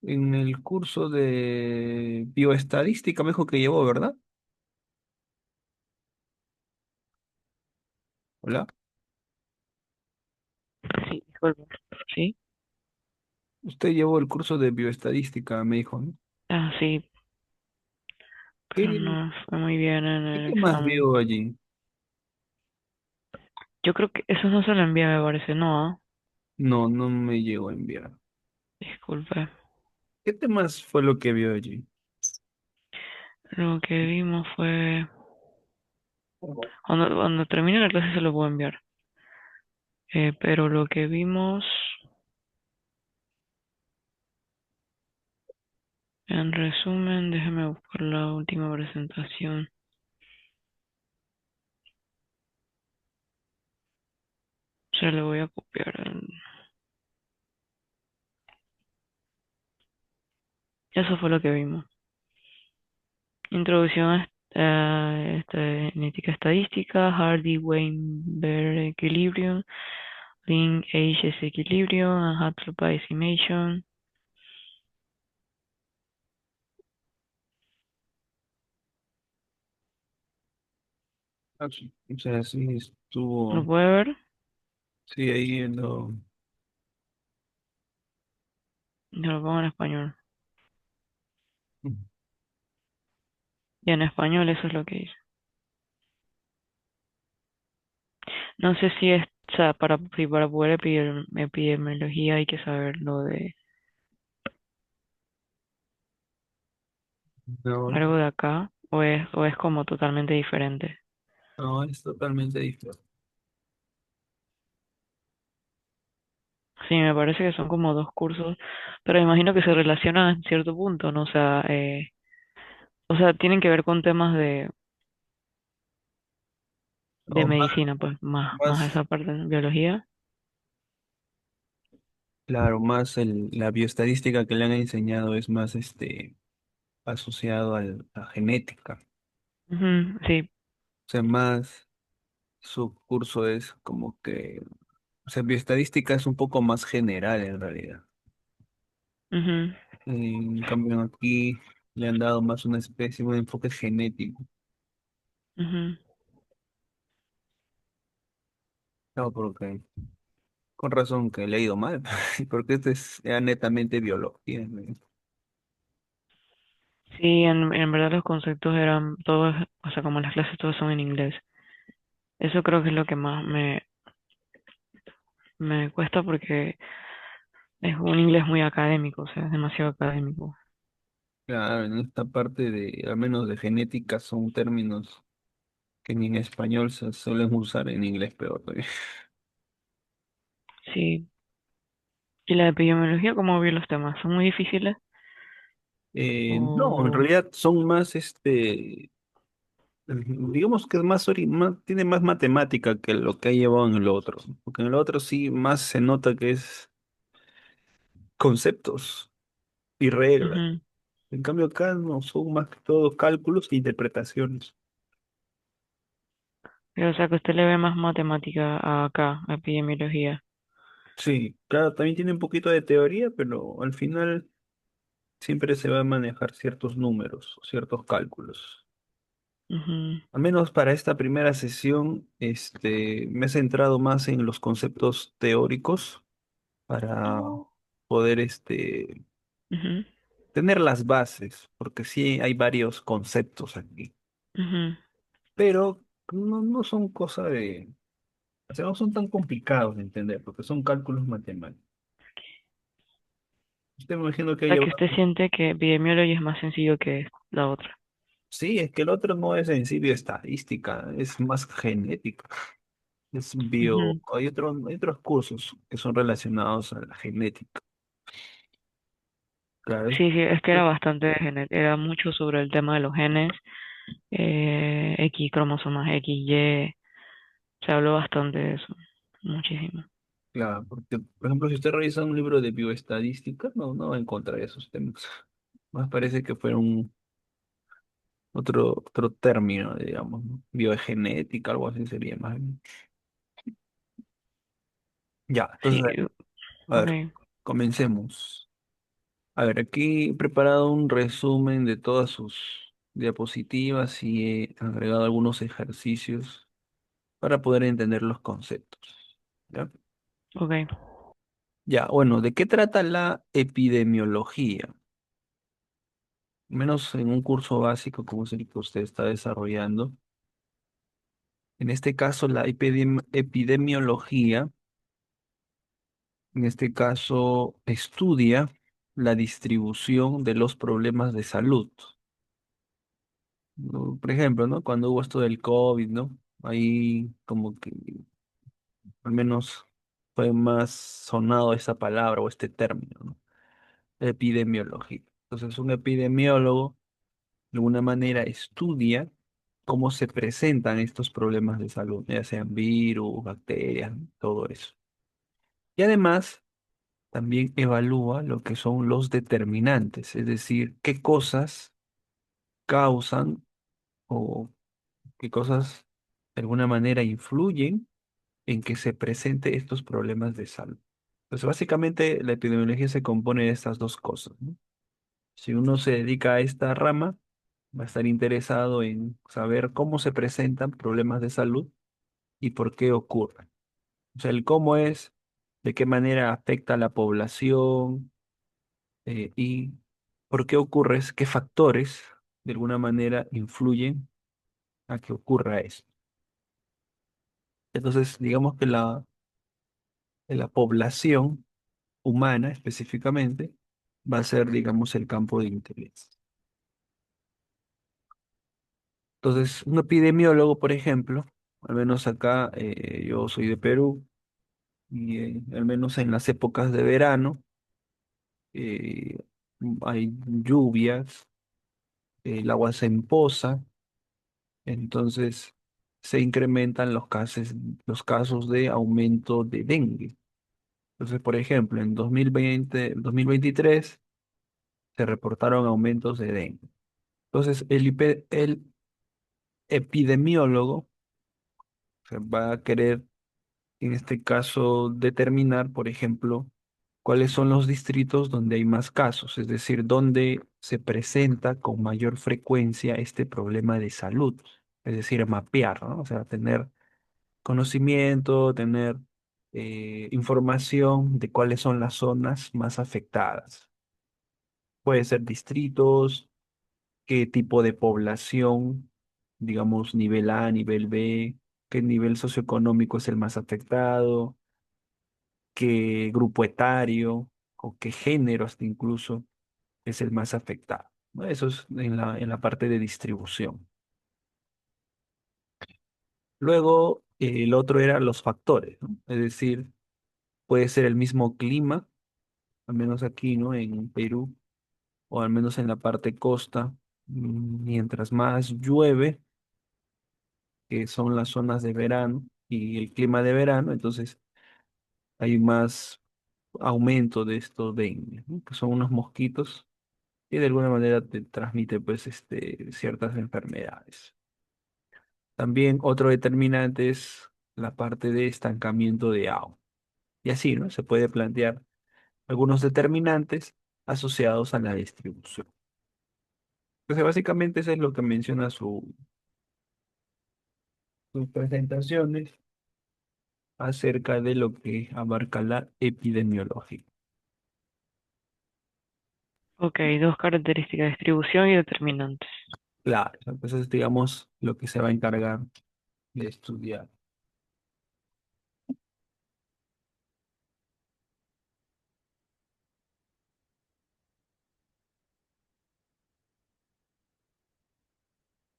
En el curso de bioestadística me dijo que llevó, ¿verdad? Hola. Sí, disculpa. Sí. Usted llevó el curso de bioestadística, me dijo, ¿no? Ah, sí, pero ¿Qué, no fue muy bien en qué el temas examen. vio allí? Yo creo que eso no se lo envié, me parece, no, ¿ah? No, no me llegó a enviar. Disculpe. ¿Qué temas fue lo que vio allí? Lo que vimos fue... Cuando termine la clase se lo puedo enviar. Pero lo que vimos, en resumen, déjeme buscar la última presentación. Se lo voy a copiar. Eso fue lo que vimos. Introducción a genética estadística, Hardy-Weinberg Equilibrium, Link Ages Equilibrium, and Haplop Estimation. Ah, sí. O sea, sí ¿Lo estuvo, puede ver? sí, ahí en lo... Yo lo pongo en español. Y en español eso es lo que dice. No sé si es, o sea, si para poder epidemiología hay que saber lo de No, algo de acá, o es como totalmente diferente. no, es totalmente diferente. Sí, me parece que son como dos cursos, pero imagino que se relacionan en cierto punto, ¿no? O sea, tienen que ver con temas de O más, medicina, pues, más más, esa parte de biología. claro, más la bioestadística que le han enseñado es más asociado a genética. Ujú, sí, O sea, más su curso es como que, o sea, bioestadística es un poco más general en realidad. ujú, En cambio aquí le han dado más una especie, un enfoque genético. ujú. No, porque con razón que le he ido mal, porque este es ya netamente biología, ¿no? Sí, en verdad los conceptos eran todos, o sea, como las clases todas son en inglés. Eso creo que es lo que más me cuesta porque es un inglés muy académico, o sea, es demasiado académico. Claro, en esta parte de, al menos de genética, son términos que ni en español se suelen usar, en inglés peor todavía. Sí. ¿Y la epidemiología cómo vio los temas? ¿Son muy difíciles? No, en O... realidad son más, digamos que es tiene más matemática que lo que ha llevado en el otro, porque en el otro sí más se nota que es conceptos y reglas. Ujú. En cambio acá no son más que todo cálculos e interpretaciones. O sea, que usted le ve más matemática acá, a epidemiología. Sí, claro, también tiene un poquito de teoría, pero al final siempre se va a manejar ciertos números, ciertos cálculos. Ujú, Al menos para esta primera sesión, me he centrado más en los conceptos teóricos para poder, ujú, tener las bases, porque sí hay varios conceptos aquí, ujú. pero no son cosa de, o sea, no son tan complicados de entender, porque son cálculos matemáticos. Usted me imagino que O ha sea, que usted llevado. siente que epidemiología es más sencillo que la otra. Sí, es que el otro no es en sí bioestadística, es más genética. Es bio, Ujú. hay otros cursos que son relacionados a la genética. Claro, Sí, sí, es que era bastante, era mucho sobre el tema de los genes, X, cromosomas X, Y, se habló bastante de eso, muchísimo. claro, porque, por ejemplo, si usted revisa un libro de bioestadística, no va a encontrar esos temas. Más parece que fuera un otro término, digamos, ¿no? Biogenética, algo así sería más bien. Ya, Sí, entonces, a ver, ok. comencemos. A ver, aquí he preparado un resumen de todas sus diapositivas y he agregado algunos ejercicios para poder entender los conceptos. ¿Ya? Ok, Ya, bueno, ¿de qué trata la epidemiología? Menos en un curso básico como es el que usted está desarrollando. En este caso, la epidemiología, en este caso, estudia la distribución de los problemas de salud. ¿No? Por ejemplo, ¿no? Cuando hubo esto del COVID, ¿no? Ahí como que al menos fue más sonado esa palabra o este término, ¿no? Epidemiología. Entonces, un epidemiólogo de alguna manera estudia cómo se presentan estos problemas de salud, ya sean virus, bacterias, todo eso. Y además también evalúa lo que son los determinantes, es decir, qué cosas causan o qué cosas de alguna manera influyen en que se presente estos problemas de salud. Pues básicamente la epidemiología se compone de estas dos cosas, ¿no? Si uno se dedica a esta rama, va a estar interesado en saber cómo se presentan problemas de salud y por qué ocurren. O sea, el cómo es, de qué manera afecta a la población y por qué ocurre, qué factores de alguna manera influyen a que ocurra eso. Entonces, digamos que la población humana específicamente va a ser, digamos, el campo de interés. Entonces, un epidemiólogo, por ejemplo, al menos acá, yo soy de Perú, y al menos en las épocas de verano eh, hay lluvias, el agua se empoza, entonces se incrementan los casos de aumento de dengue. Entonces, por ejemplo, en 2023 se reportaron aumentos de dengue. Entonces, el epidemiólogo se va a querer, en este caso, determinar, por ejemplo, cuáles son los distritos donde hay más casos, es decir, donde se presenta con mayor frecuencia este problema de salud, es decir, mapear, ¿no? O sea, tener conocimiento, tener información de cuáles son las zonas más afectadas. Puede ser distritos, qué tipo de población, digamos, nivel A, nivel B, qué nivel socioeconómico es el más afectado, qué grupo etario o qué género hasta incluso es el más afectado, ¿no? Eso es en la parte de distribución. Luego, el otro era los factores, ¿no? Es decir, puede ser el mismo clima, al menos aquí, ¿no? En Perú, o al menos en la parte costa, mientras más llueve, que son las zonas de verano y el clima de verano, entonces hay más aumento de estos dengue, ¿no? Que son unos mosquitos y de alguna manera te transmite pues ciertas enfermedades. También otro determinante es la parte de estancamiento de agua. Y así, ¿no? Se puede plantear algunos determinantes asociados a la distribución. Entonces, básicamente eso es lo que menciona sus presentaciones acerca de lo que abarca la epidemiología. ok, dos características, distribución y determinantes. Claro, entonces digamos lo que se va a encargar de estudiar.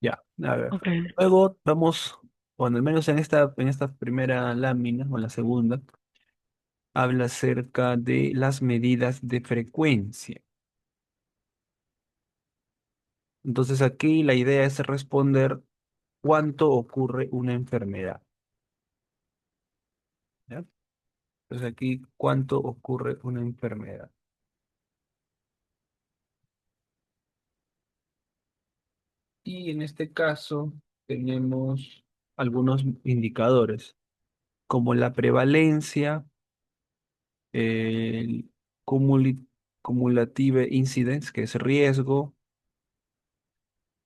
Ya, a ver. Ok, Luego vamos, bueno, al menos en esta primera lámina o en la segunda, habla acerca de las medidas de frecuencia. Entonces aquí la idea es responder cuánto ocurre una enfermedad. ¿Ya? Entonces aquí cuánto ocurre una enfermedad. Y en este caso tenemos algunos indicadores, como la prevalencia, el cumulative incidence, que es riesgo,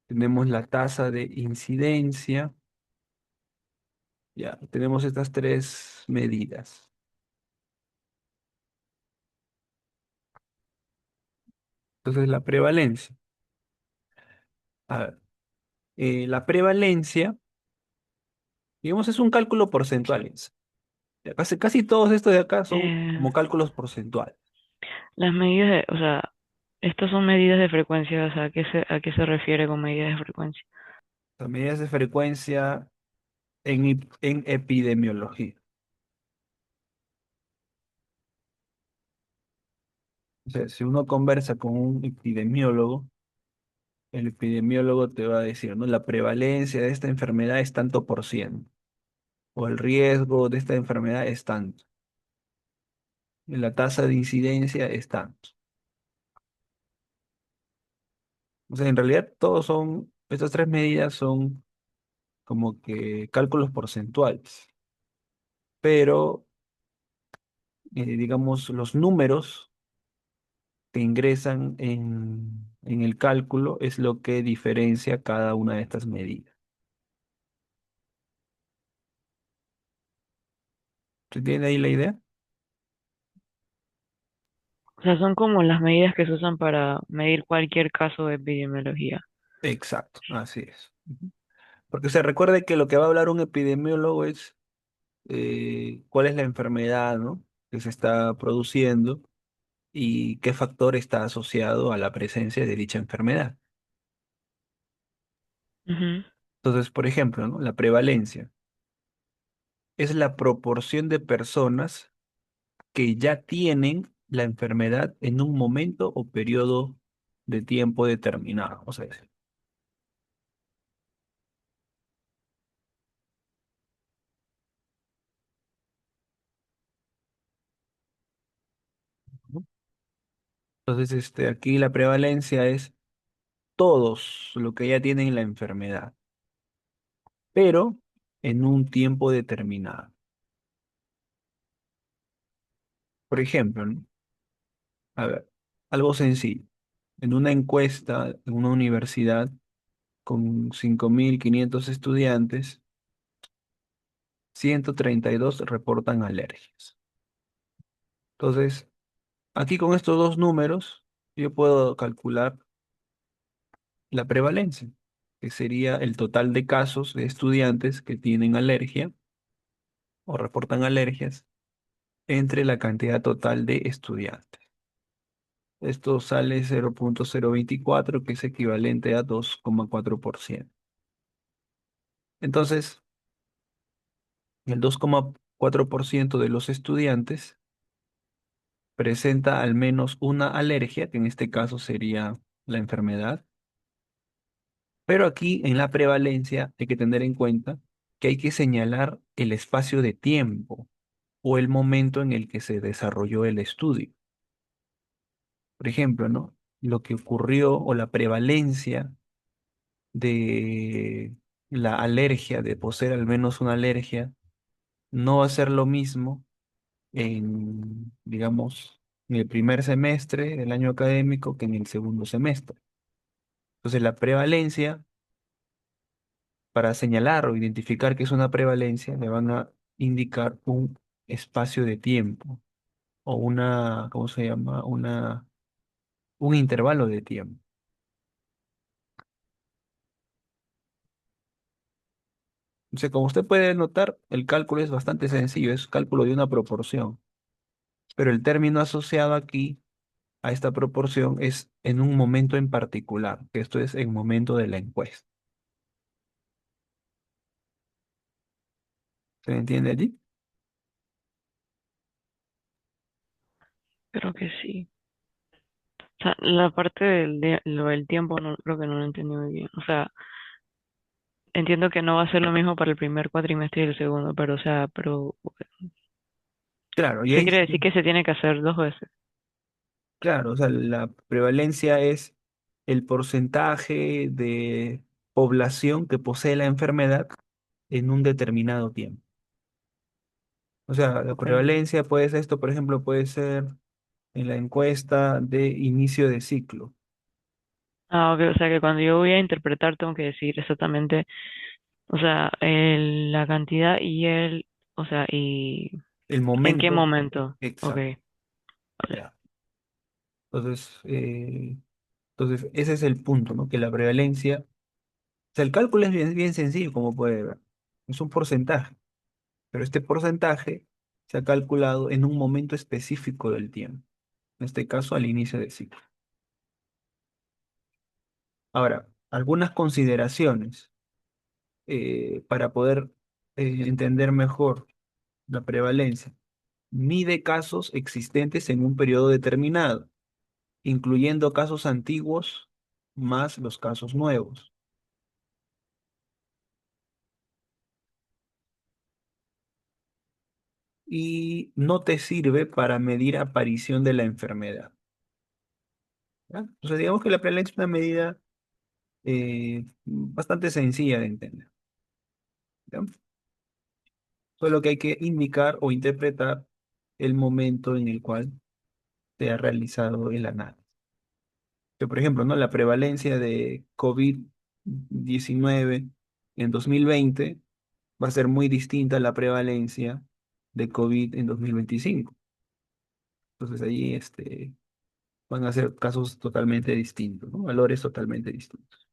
tenemos la tasa de incidencia, ya, tenemos estas tres medidas. Entonces, la prevalencia. A ver, la prevalencia, digamos, es un cálculo porcentual. Ya, casi todos estos de acá son Eh, como cálculos porcentuales. las medidas o sea, estas son medidas de frecuencia, o sea, a qué se refiere con medidas de frecuencia? Las medidas de frecuencia en epidemiología. O sea, si uno conversa con un epidemiólogo, el epidemiólogo te va a decir, ¿no? La prevalencia de esta enfermedad es tanto por ciento, o el riesgo de esta enfermedad es tanto, y la tasa de incidencia es tanto. O sea, en realidad estas tres medidas son como que cálculos porcentuales, pero digamos, los números que ingresan en el cálculo es lo que diferencia cada una de estas medidas. ¿Se entiende ahí la idea? O sea, son como las medidas que se usan para medir cualquier caso de epidemiología. Exacto, así es. Ujú. Porque se recuerde que lo que va a hablar un epidemiólogo es cuál es la enfermedad, ¿no? Que se está produciendo y qué factor está asociado a la presencia de dicha enfermedad. Ujú. Entonces, por ejemplo, ¿no? La prevalencia es la proporción de personas que ya tienen la enfermedad en un momento o periodo de tiempo determinado. O sea, ¿no? Entonces, aquí la prevalencia es todos los que ya tienen la enfermedad, pero en un tiempo determinado. Por ejemplo, ¿no? A ver, algo sencillo. En una encuesta en una universidad con 5.500 estudiantes, 132 reportan alergias. Entonces, aquí con estos dos números, yo puedo calcular la prevalencia, que sería el total de casos de estudiantes que tienen alergia o reportan alergias entre la cantidad total de estudiantes. Esto sale 0,024, que es equivalente a 2,4%. Entonces, el 2,4% de los estudiantes presenta al menos una alergia, que en este caso sería la enfermedad. Pero aquí en la prevalencia hay que tener en cuenta que hay que señalar el espacio de tiempo o el momento en el que se desarrolló el estudio. Por ejemplo, ¿no? Lo que ocurrió o la prevalencia de la alergia, de poseer al menos una alergia, no va a ser lo mismo en, digamos, en el primer semestre del año académico que en el segundo semestre. Entonces, la prevalencia, para señalar o identificar que es una prevalencia, le van a indicar un espacio de tiempo o una, ¿cómo se llama? Un intervalo de tiempo. Entonces, como usted puede notar, el cálculo es bastante sencillo, es cálculo de una proporción, pero el término asociado aquí a esta proporción es en un momento en particular, que esto es el momento de la encuesta. ¿Se entiende allí? Creo que sí. O sea, la parte lo del tiempo no creo que no lo entendí muy bien. O sea, entiendo que no va a ser lo mismo para el primer cuatrimestre y el segundo, pero o sea, pero Claro, y ¿qué ahí quiere decir sí. que se tiene que hacer dos veces? Claro, o sea, la prevalencia es el porcentaje de población que posee la enfermedad en un determinado tiempo. O sea, la Okay. prevalencia puede ser esto, por ejemplo, puede ser en la encuesta de inicio de ciclo. Ah, ok, o sea que cuando yo voy a interpretar tengo que decir exactamente, o sea, la cantidad y o sea, y El en qué momento momento. Ok, exacto. vale. Ya. Entonces, ese es el punto, ¿no? Que la prevalencia, o sea, el cálculo es bien sencillo, como puede ver. Es un porcentaje, pero este porcentaje se ha calculado en un momento específico del tiempo, en este caso al inicio del ciclo. Ahora, algunas consideraciones para poder entender mejor la prevalencia. Mide casos existentes en un periodo determinado, incluyendo casos antiguos más los casos nuevos. Y no te sirve para medir aparición de la enfermedad. ¿Ya? Entonces, digamos que la prevalencia es una medida bastante sencilla de entender. ¿Ya? Solo que hay que indicar o interpretar el momento en el cual se ha realizado el análisis. Que, por ejemplo, ¿no? La prevalencia de COVID-19 en 2020 va a ser muy distinta a la prevalencia de COVID en 2025. Entonces allí van a ser casos totalmente distintos, ¿no? Valores totalmente distintos.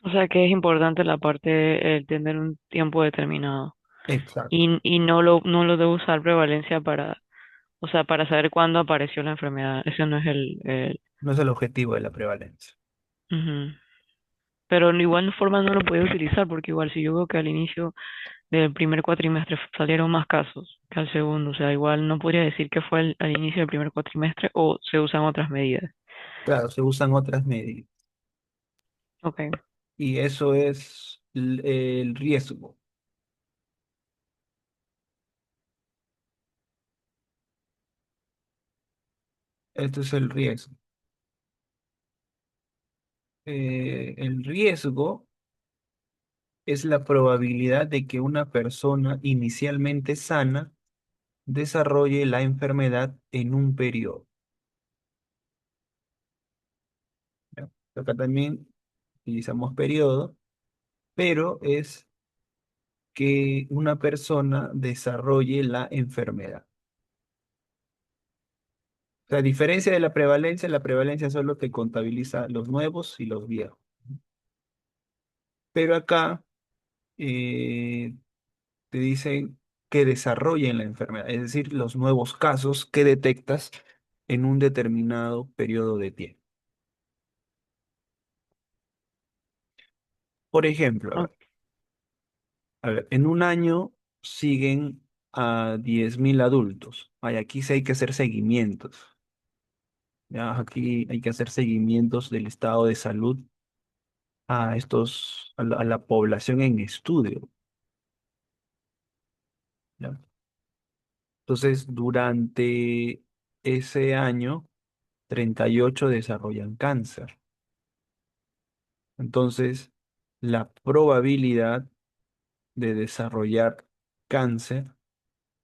O sea que es importante la parte de tener un tiempo determinado Exacto. y no lo debo usar prevalencia para, o sea, para saber cuándo apareció la enfermedad. Ese no es No es el objetivo de la prevalencia. ujú. Pero de igual forma no lo puedo utilizar porque igual si yo veo que al inicio del primer cuatrimestre salieron más casos que al segundo, o sea, igual no podría decir que fue al inicio del primer cuatrimestre o se usan otras medidas. Claro, se usan otras medidas. Okay. Y eso es el riesgo. Esto es el riesgo. El riesgo es la probabilidad de que una persona inicialmente sana desarrolle la enfermedad en un periodo. ¿Ya? Acá también utilizamos periodo, pero es que una persona desarrolle la enfermedad. O sea, a diferencia de la prevalencia solo te contabiliza los nuevos y los viejos. Pero acá te dicen que desarrollen la enfermedad, es decir, los nuevos casos que detectas en un determinado periodo de tiempo. Por ejemplo, Ok. a ver, en un año siguen a 10.000 adultos. Ay, aquí sí hay que hacer seguimientos. ¿Ya? Aquí hay que hacer seguimientos del estado de salud a la población en estudio. ¿Ya? Entonces, durante ese año, 38 desarrollan cáncer. Entonces, la probabilidad de desarrollar cáncer,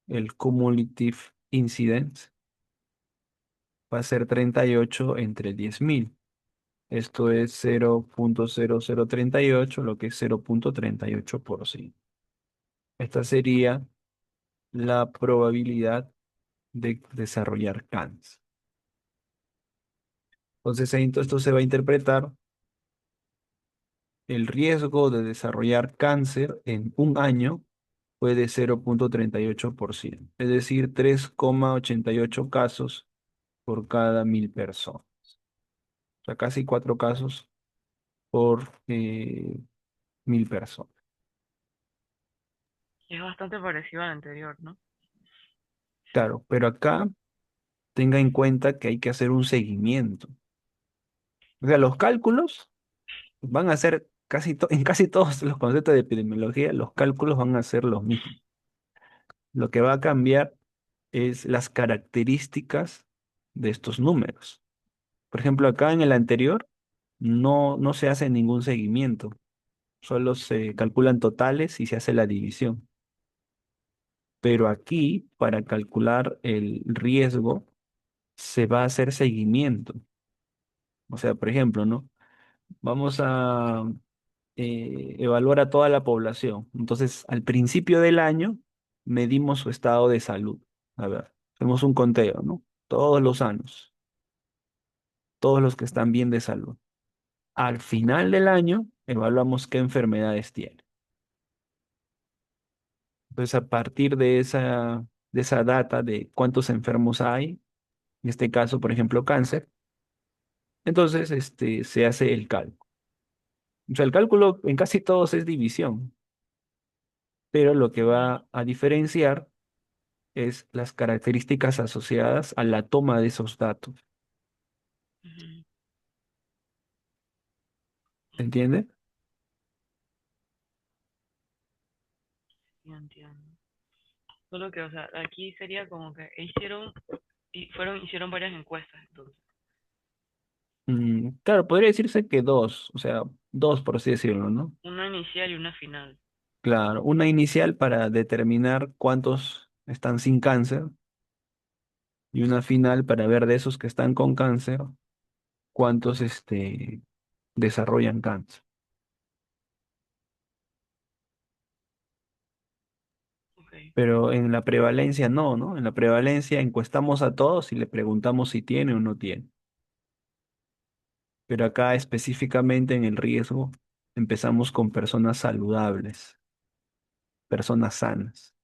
el cumulative incidence, va a ser 38 entre 10.000. Esto es 0,0038, lo que es 0,38%. Esta sería la probabilidad de desarrollar cáncer. Entonces, esto se va a interpretar el riesgo de desarrollar cáncer en un año fue de 0,38%, es decir, 3,88 casos por cada 1.000 personas. O sea, casi 4 casos por 1.000 personas. Es bastante parecido al anterior, ¿no? Claro, pero acá tenga en cuenta que hay que hacer un seguimiento. O sea, los cálculos van a ser en casi todos los conceptos de epidemiología, los cálculos van a ser los mismos. Lo que va a cambiar es las características de estos números. Por ejemplo, acá en el anterior no se hace ningún seguimiento, solo se calculan totales y se hace la división. Pero aquí, para calcular el riesgo, se va a hacer seguimiento. O sea, por ejemplo, ¿no? Vamos a evaluar a toda la población. Entonces, al principio del año, medimos su estado de salud. A ver, hacemos un conteo, ¿no? Todos los años, todos los que están bien de salud. Al final del año, evaluamos qué enfermedades tiene. Entonces, a partir de esa data de cuántos enfermos hay, en este caso, por ejemplo, cáncer, entonces se hace el cálculo. O sea, el cálculo en casi todos es división, pero lo que Ujú, va a diferenciar es las características asociadas a la toma de esos datos. ujú. ¿Se entiende? Sí, entiendo. Solo que, o sea, aquí sería como que hicieron varias encuestas, entonces. Claro, podría decirse que dos, o sea, dos por así decirlo, ¿no? Una inicial y una final. Claro, una inicial para determinar cuántos están sin cáncer y una final para ver de esos que están con cáncer, cuántos desarrollan cáncer. Ok, Pero en la prevalencia no, ¿no? En la prevalencia encuestamos a todos y le preguntamos si tiene o no tiene. Pero acá específicamente en el riesgo empezamos con personas saludables, personas sanas.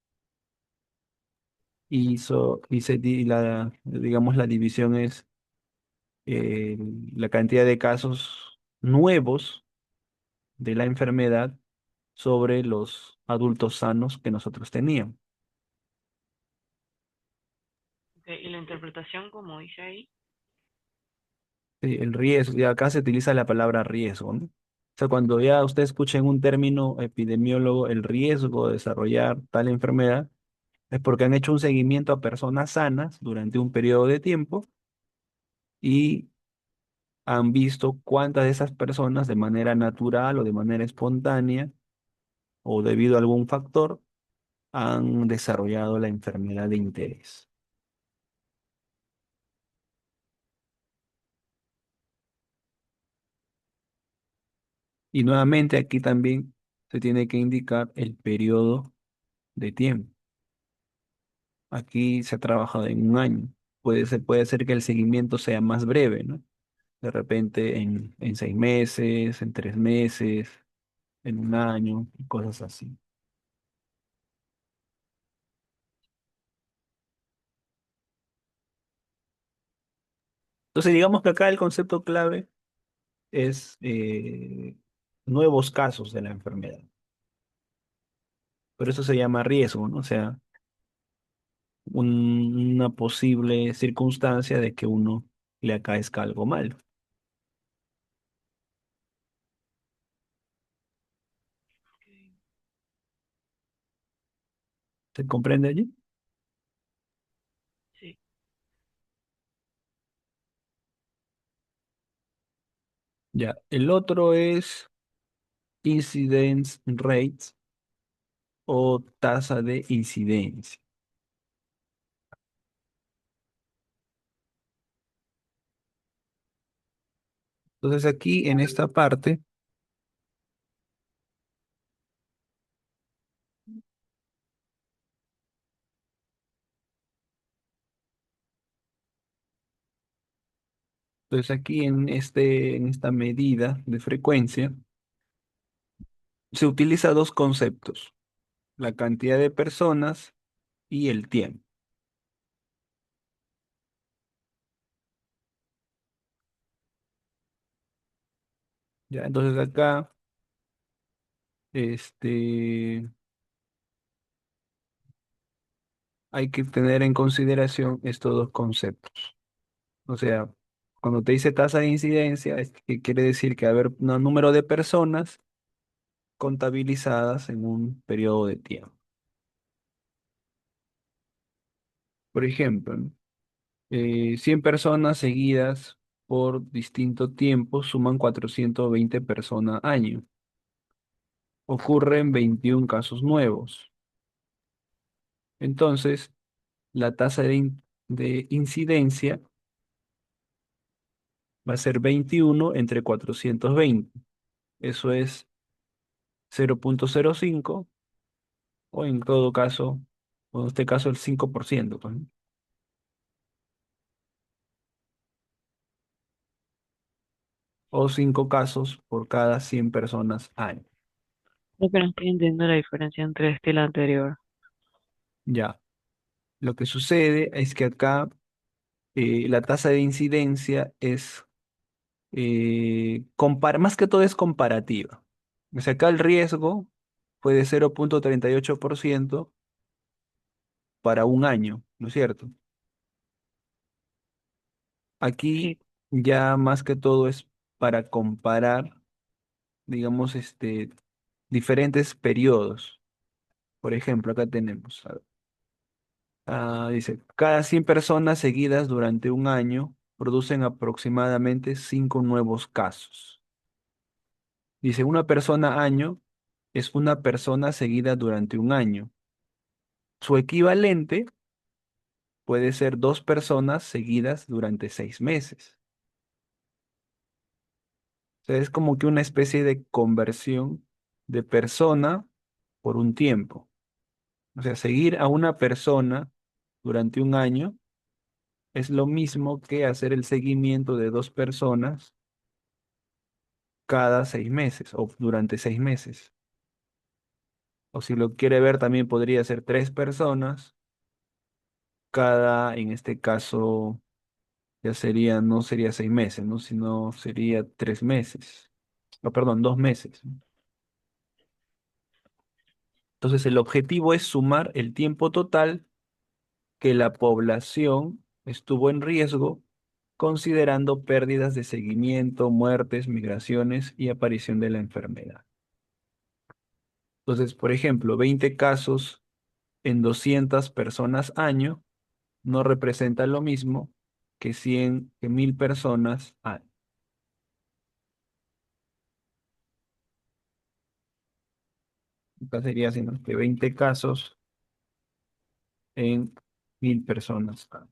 Digamos, la división es eh, la cantidad de casos nuevos de la enfermedad sobre los adultos sanos que nosotros teníamos. ok. Y la interpretación, como dice ahí, Sí, el riesgo, y acá se utiliza la palabra riesgo, ¿no? O sea, cuando ya usted escucha en un término epidemiólogo el riesgo de desarrollar tal enfermedad, es porque han hecho un seguimiento a personas sanas durante un periodo de tiempo y han visto cuántas de esas personas de manera natural o de manera espontánea o debido a algún factor han desarrollado la enfermedad de interés. Y nuevamente aquí también se tiene que indicar el periodo de tiempo. Aquí se ha trabajado en un año. Puede ser que el seguimiento sea más breve, ¿no? De repente en 6 meses, en 3 meses, en un año, y cosas así. Entonces, digamos que acá el concepto clave es nuevos casos de la enfermedad. Por eso se llama riesgo, ¿no? O sea, una posible circunstancia de que uno le acaezca algo malo. ¿Se comprende allí? sí. Ya. El otro es incidence rates o tasa de incidencia. Entonces aquí en esta parte, entonces aquí en esta medida de frecuencia, se utiliza dos conceptos, la cantidad de personas y el tiempo. Ya, entonces acá, este, hay que tener en consideración estos dos conceptos. O sea, cuando te dice tasa de incidencia, es que quiere decir que va a haber un número de personas contabilizadas en un periodo de tiempo. Por ejemplo, ¿no? 100 personas seguidas por distinto tiempo suman 420 personas año. Ocurren 21 casos nuevos. Entonces, la tasa de incidencia va a ser 21 entre 420. Eso es 0,05 o en todo caso, o en este caso el 5%, pues, ¿no? O 5 casos por cada 100 personas año. Creo que no estoy entendiendo la diferencia entre este y el anterior. Ya, lo que sucede es que acá la tasa de incidencia es, más que todo es comparativa. O sea, acá el riesgo fue de 0,38% para un año, ¿no es cierto? Aquí Sí, ya más que todo es para comparar, digamos, diferentes periodos. Por ejemplo, acá tenemos, dice, cada 100 personas seguidas durante un año producen aproximadamente 5 nuevos casos. Dice, una persona año es una persona seguida durante un año. Su equivalente puede ser dos personas seguidas durante 6 meses. O sea, es como que una especie de conversión de persona por un tiempo. O sea, seguir a una persona durante un año es lo mismo que hacer el seguimiento de dos personas cada 6 meses o durante 6 meses. O si lo quiere ver, también podría ser tres personas cada, en este caso, ya sería, no sería 6 meses, ¿no? Sino sería 3 meses. O perdón, 2 meses. Entonces, el objetivo es sumar el tiempo total que la población estuvo en riesgo, considerando pérdidas de seguimiento, muertes, migraciones y aparición de la enfermedad. Entonces, por ejemplo, 20 casos en 200 personas año no representan lo mismo que 100, que 1000 personas año. Acá sería sino que 20 casos en 1000 personas año.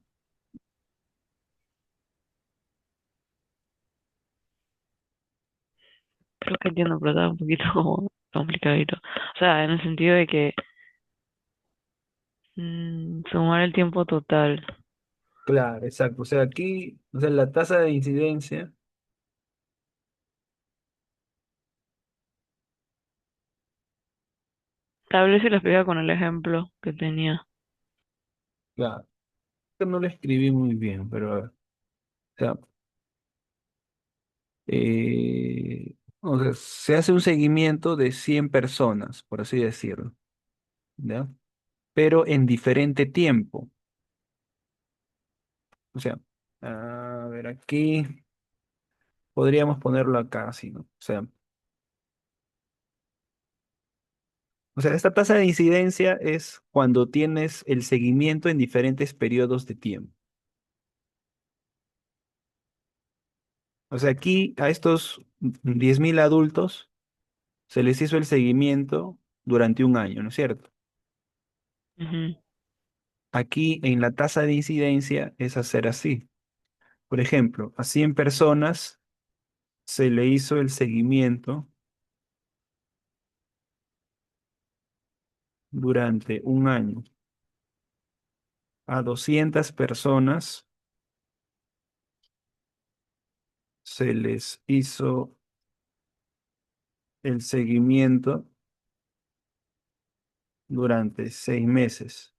creo que entiendo, pero está un poquito como complicadito. O sea, en el sentido de que sumar el tiempo total. Claro, exacto. O sea, aquí, o sea, la tasa de incidencia, Tal vez si lo explica con el ejemplo que tenía. claro, que no lo escribí muy bien, pero a ver, o sea, o sea, se hace un seguimiento de 100 personas, por así decirlo, ¿ya? Pero en diferente tiempo. O sea, a ver, aquí podríamos ponerlo acá, así, ¿no? O sea, esta tasa de incidencia es cuando tienes el seguimiento en diferentes periodos de tiempo. O sea, aquí a estos 10.000 adultos se les hizo el seguimiento durante un año, ¿no es cierto? Ujú. Aquí en la tasa de incidencia es hacer así. Por ejemplo, a 100 personas se le hizo el seguimiento durante un año. A 200 personas se les hizo el seguimiento durante 6 meses.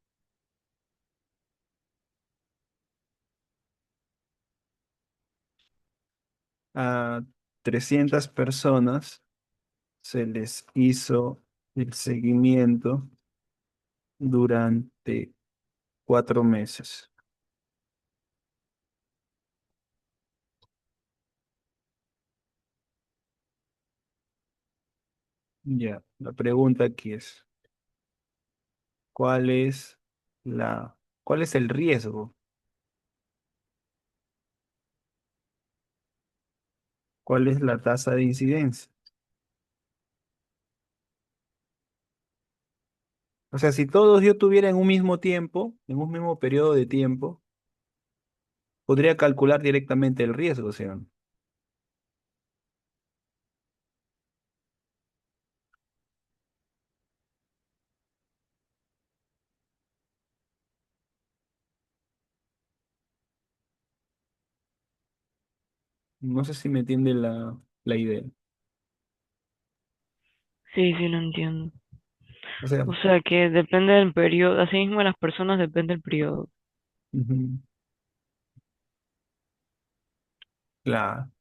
A 300 personas se les hizo el seguimiento durante 4 meses. Ya, la pregunta aquí es, ¿cuál es cuál es el riesgo? ¿Cuál es la tasa de incidencia? O O sea, si todos yo tuviera en un mismo tiempo, en un mismo periodo de tiempo, podría calcular directamente el riesgo, ¿sí o no? No sé si me entiende la idea. Sí, sí, lo entiendo. O sea, O sea que depende del periodo, así mismo las personas depende del periodo. ujú, claro.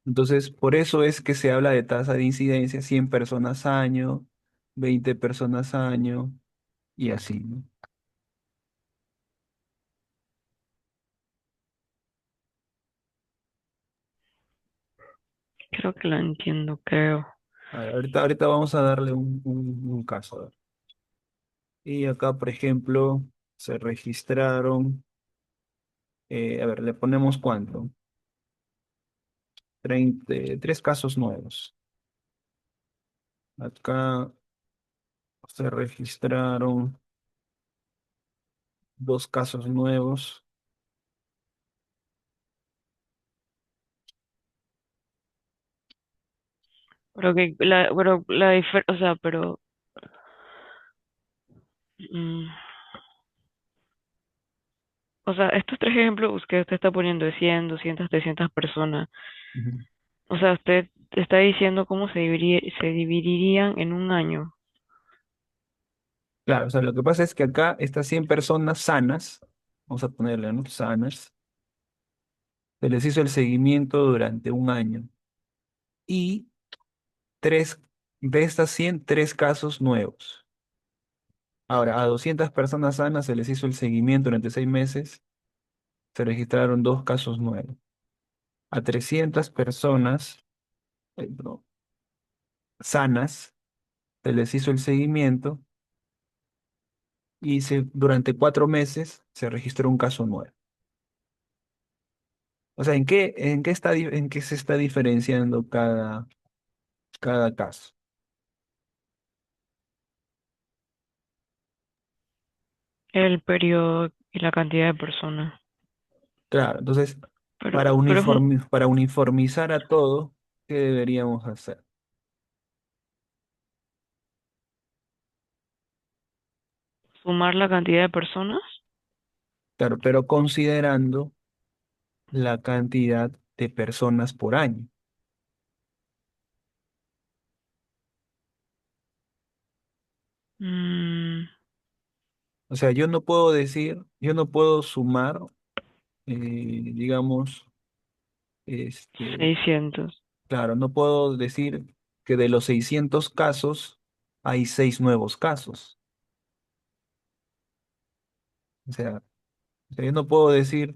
Entonces, por eso es que se habla de tasa de incidencia, 100 personas año, 20 personas año y así, ¿no? Creo que lo entiendo, creo. A ver, ahorita vamos a darle un caso. A ver. Y acá, por ejemplo, se registraron, a ver, le ponemos cuánto, 30, tres casos nuevos. Acá se registraron dos casos nuevos. Pero la diferencia, o sea, pero, mm, o sea, estos tres ejemplos que usted está poniendo de 100, 200, 300 personas, Ujú. o sea, usted está diciendo cómo se dividirían en un año. Claro, o sea, lo que pasa es que acá estas 100 personas sanas, vamos a ponerle, ¿no? Sanas, se les hizo el seguimiento durante un año. Y tres, de estas 100 tres casos nuevos. Ahora, a 200 personas sanas se les hizo el seguimiento durante 6 meses, se registraron dos casos nuevos. A 300 personas no, sanas se les hizo el seguimiento y durante 4 meses se registró un caso nuevo. O sea, en qué se está diferenciando cada caso? El periodo y la cantidad de personas. Claro, entonces, Pero es para uniformizar a todo, ¿qué deberíamos hacer? sumar la cantidad de personas. Claro, pero considerando la cantidad de personas por año. Mm, O sea, yo no puedo sumar, digamos, este, 600. claro, no puedo decir que de los 600 casos hay 6 nuevos casos. O sea, yo no puedo decir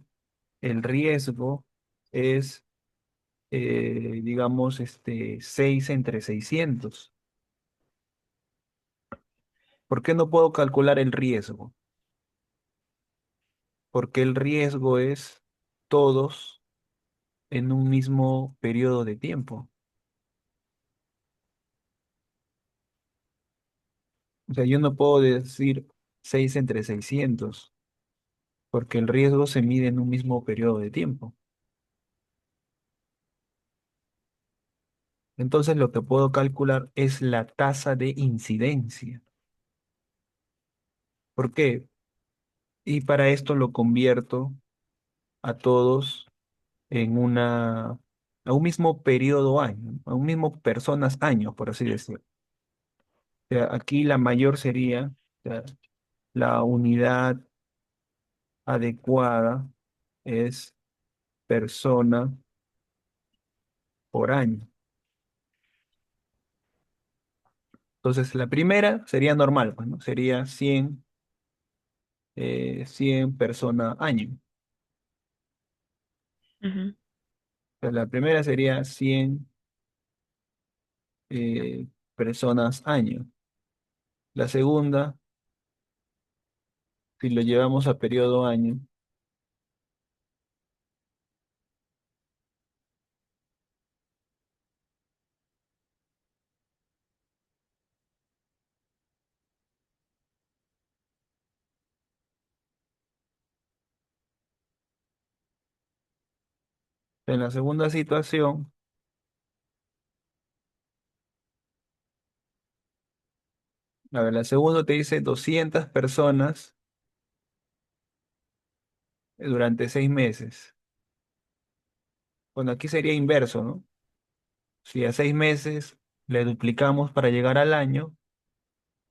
el riesgo es, digamos, 6 entre 600. ¿Por qué no puedo calcular el riesgo? Porque el riesgo es todos en un mismo periodo de tiempo. O sea, yo no puedo decir 6 entre 600 porque el riesgo se mide en un mismo periodo de tiempo. Entonces, lo que puedo calcular es la tasa de incidencia. ¿Por qué? Y para esto lo convierto a todos en a un mismo periodo año, a un mismo personas año, por así decirlo. O sea, aquí la mayor sería, o sea, la unidad adecuada es persona por año. Entonces, la primera sería normal, pues, ¿no? Sería 100 persona año. Ujú, O sea, la primera sería 100 personas año. La segunda, si lo llevamos a periodo año, En la segunda situación, a ver, la segunda te dice 200 personas durante 6 meses. Bueno, aquí sería inverso, ¿no? Si a 6 meses le duplicamos para llegar al año,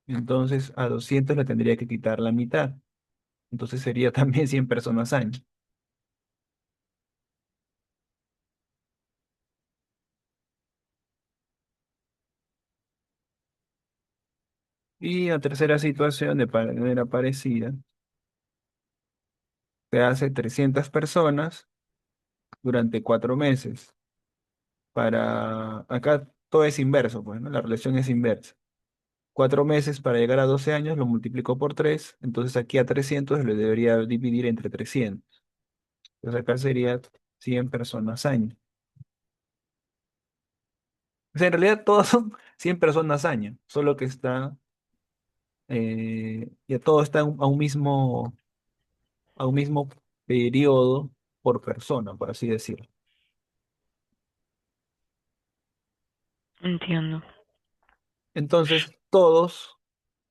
entonces a 200 le tendría que quitar la mitad. Entonces sería también 100 personas año. Y la tercera situación de manera parecida, te hace 300 personas durante 4 meses. Acá todo es inverso, pues, ¿no? La relación es inversa. 4 meses para llegar a 12 años, lo multiplico por 3, entonces aquí a 300 lo debería dividir entre 300. Entonces acá sería 100 personas año. O sea, en realidad todos son 100 personas año, solo que ya todo está a un mismo periodo por persona, por así decirlo. Entiendo. Entonces, todos,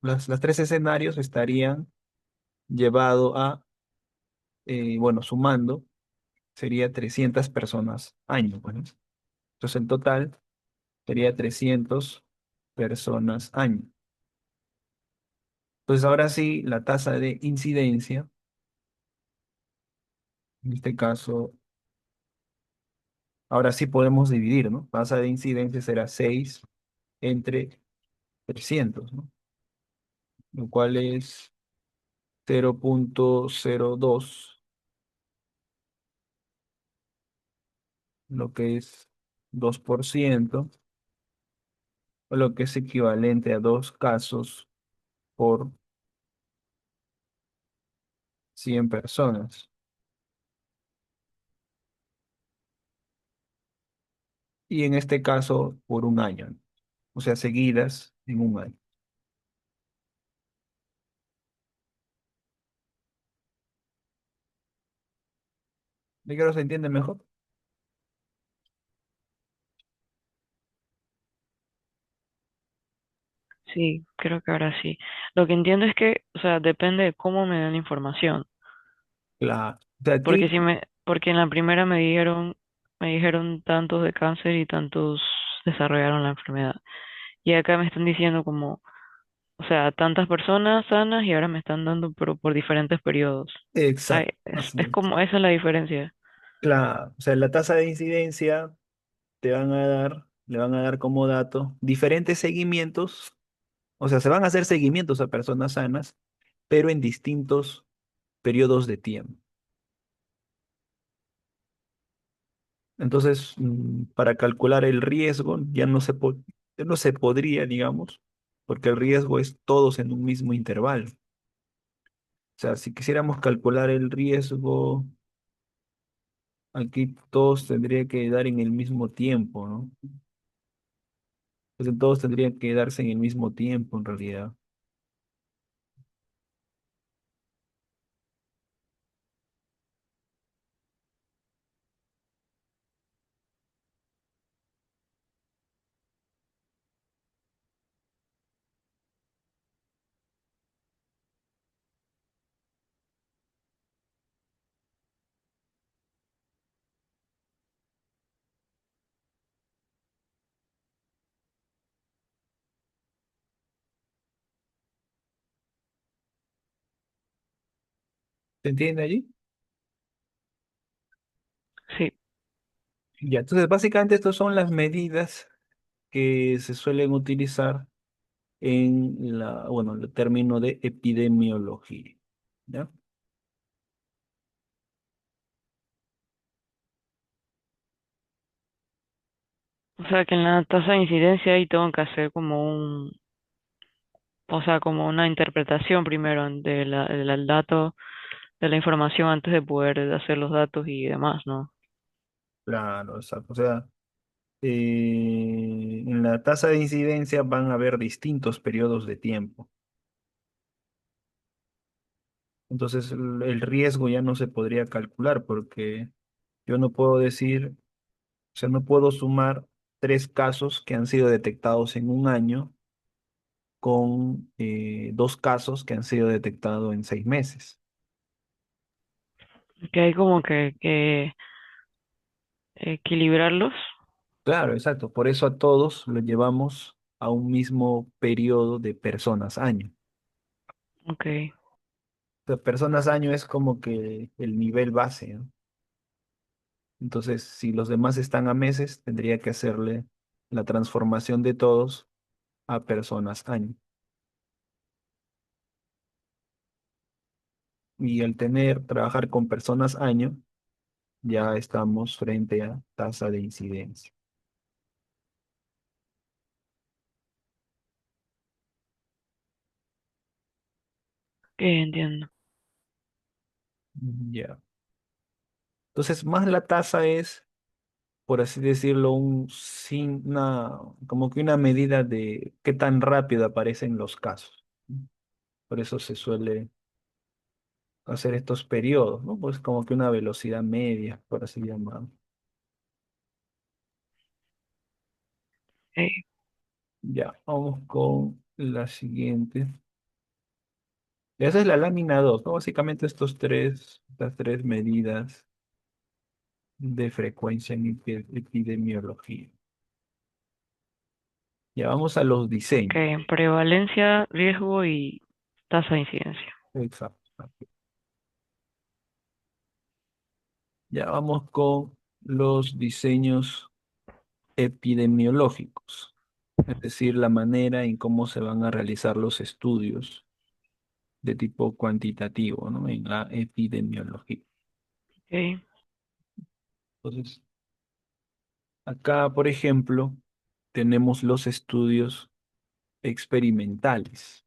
los tres escenarios estarían llevados bueno, sumando, sería 300 personas año, pues, ¿no? Entonces, en total sería 300 personas año. Entonces, ahora sí, la tasa de incidencia, en este caso, ahora sí podemos dividir, ¿no? Tasa de incidencia será 6 entre 300, ¿no? Lo cual es 0,02, lo que es 2%, o lo que es equivalente a 2 casos por 100 personas. Y en este caso, por un año, ¿no? O sea, seguidas en un año. ¿De qué no se entiende mejor? Sí, creo que ahora sí. Lo que entiendo es que, o sea, depende de cómo me dan la información. Claro. O sea, Porque aquí, porque en la primera me dijeron tantos de cáncer y tantos desarrollaron la enfermedad. Y acá me están diciendo como, o sea, tantas personas sanas y ahora me están dando por diferentes periodos. O sea, exacto, así es es. como, esa es la diferencia. Claro, o sea, la tasa de incidencia le van a dar como dato diferentes seguimientos, o sea, se van a hacer seguimientos a personas sanas, pero en distintos periodos de tiempo. Entonces, para calcular el riesgo, ya no se podría, digamos, porque el riesgo es todos en un mismo intervalo. O sea, si quisiéramos calcular el riesgo, aquí todos tendría que dar en el mismo tiempo, ¿no? Entonces todos tendrían que darse en el mismo tiempo, en realidad. ¿Se entiende allí? Sí. Ya, entonces básicamente estas son las medidas que se suelen utilizar bueno, el término de epidemiología. ¿Ya? O sea, que en la tasa de incidencia ahí tengo que hacer como o sea, como una interpretación primero del dato, de la información antes de poder hacer los datos y demás, ¿no? Claro, exacto. O sea, en la tasa de incidencia van a haber distintos periodos de tiempo. Entonces el riesgo ya no se podría calcular porque Yo no puedo decir, o sea, no puedo sumar tres casos que han sido detectados en un año con dos casos que han sido detectados en 6 meses. Que hay como que equilibrarlos. Claro, exacto. Por eso a todos los llevamos a un mismo periodo de personas año. Ok, O sea, personas año es como que el nivel base, ¿no? Entonces, si los demás están a meses, tendría que hacerle la transformación de todos a personas año. Y al trabajar con personas año, ya estamos frente a tasa de incidencia. que entiendo. Ya. Entonces, más la tasa es, por así decirlo, como que una medida de qué tan rápido aparecen los casos. Por eso se suele hacer estos periodos, ¿no? Pues como que una velocidad media, por así llamarlo. Ok, Ya, vamos con la siguiente. Esa es la lámina 2, ¿no? Básicamente estas tres medidas de frecuencia en epidemiología. Ya vamos a los diseños. ok, prevalencia, riesgo y tasa de incidencia. Exacto. Ya vamos con los diseños epidemiológicos, es decir, la manera en cómo se van a realizar los estudios de tipo cuantitativo, ¿no? En la epidemiología. Ok, Entonces, acá, por ejemplo, tenemos los estudios experimentales.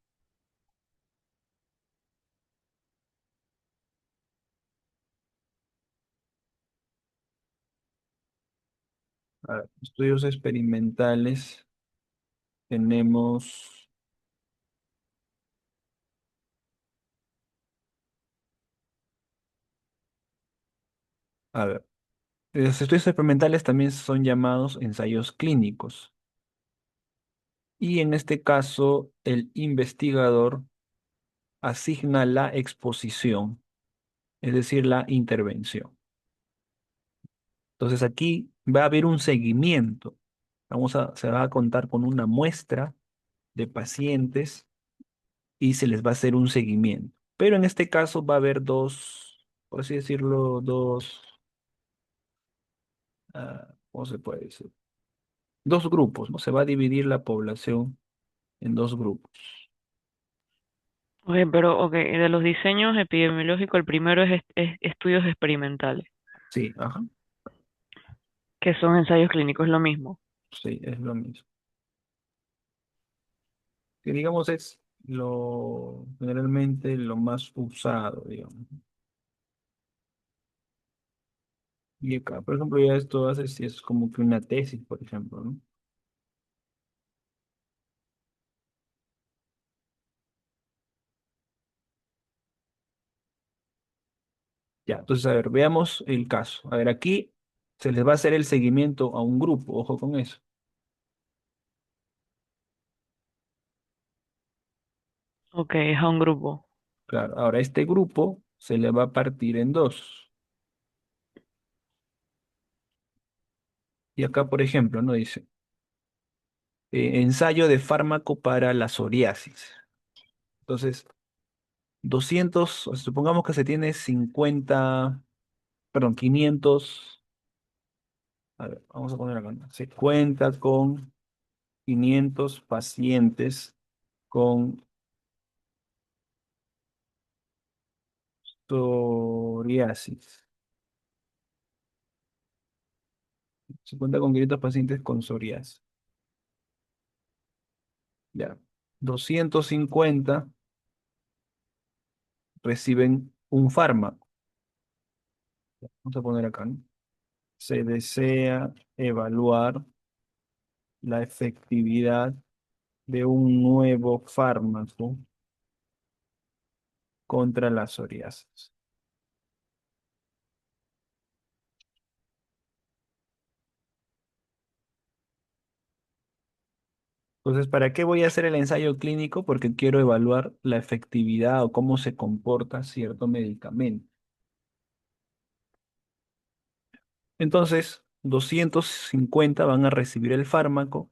A ver, estudios experimentales tenemos, a ver, los estudios experimentales también son llamados ensayos clínicos. Y en este caso, el investigador asigna la exposición, es decir, la intervención. Entonces aquí va a haber un seguimiento. Se va a contar con una muestra de pacientes y se les va a hacer un seguimiento. Pero en este caso va a haber dos, por así decirlo, ¿cómo se puede decir? Dos grupos, ¿no? Se va a dividir la población en dos grupos. ok, pero ok, de los diseños epidemiológicos, el primero es estudios experimentales, Sí, ajá, que son ensayos clínicos, lo mismo. sí, es lo mismo. Que digamos es generalmente lo más usado, digamos. Y acá, por ejemplo, ya esto hace si es como que una tesis, por ejemplo, ¿no? Ya, entonces, a ver, veamos el caso. A ver, aquí se les va a hacer el seguimiento a un grupo, ojo con eso. Ok, es a un grupo. Claro, ahora este grupo se le va a partir en dos. Y acá, por ejemplo, ¿no? Dice, ensayo de fármaco para la psoriasis. Entonces, 200, o sea, supongamos que se tiene 50, perdón, 500, a ver, vamos a poner acá, ¿no? Se cuenta con 500 pacientes con psoriasis. Se cuenta con 500 pacientes con psoriasis. Ya. 250 reciben un fármaco. Vamos a poner acá, ¿no? Se desea evaluar la efectividad de un nuevo fármaco contra la psoriasis. Entonces, ¿para qué voy a hacer el ensayo clínico? Porque quiero evaluar la efectividad o cómo se comporta cierto medicamento. Entonces, 250 van a recibir el fármaco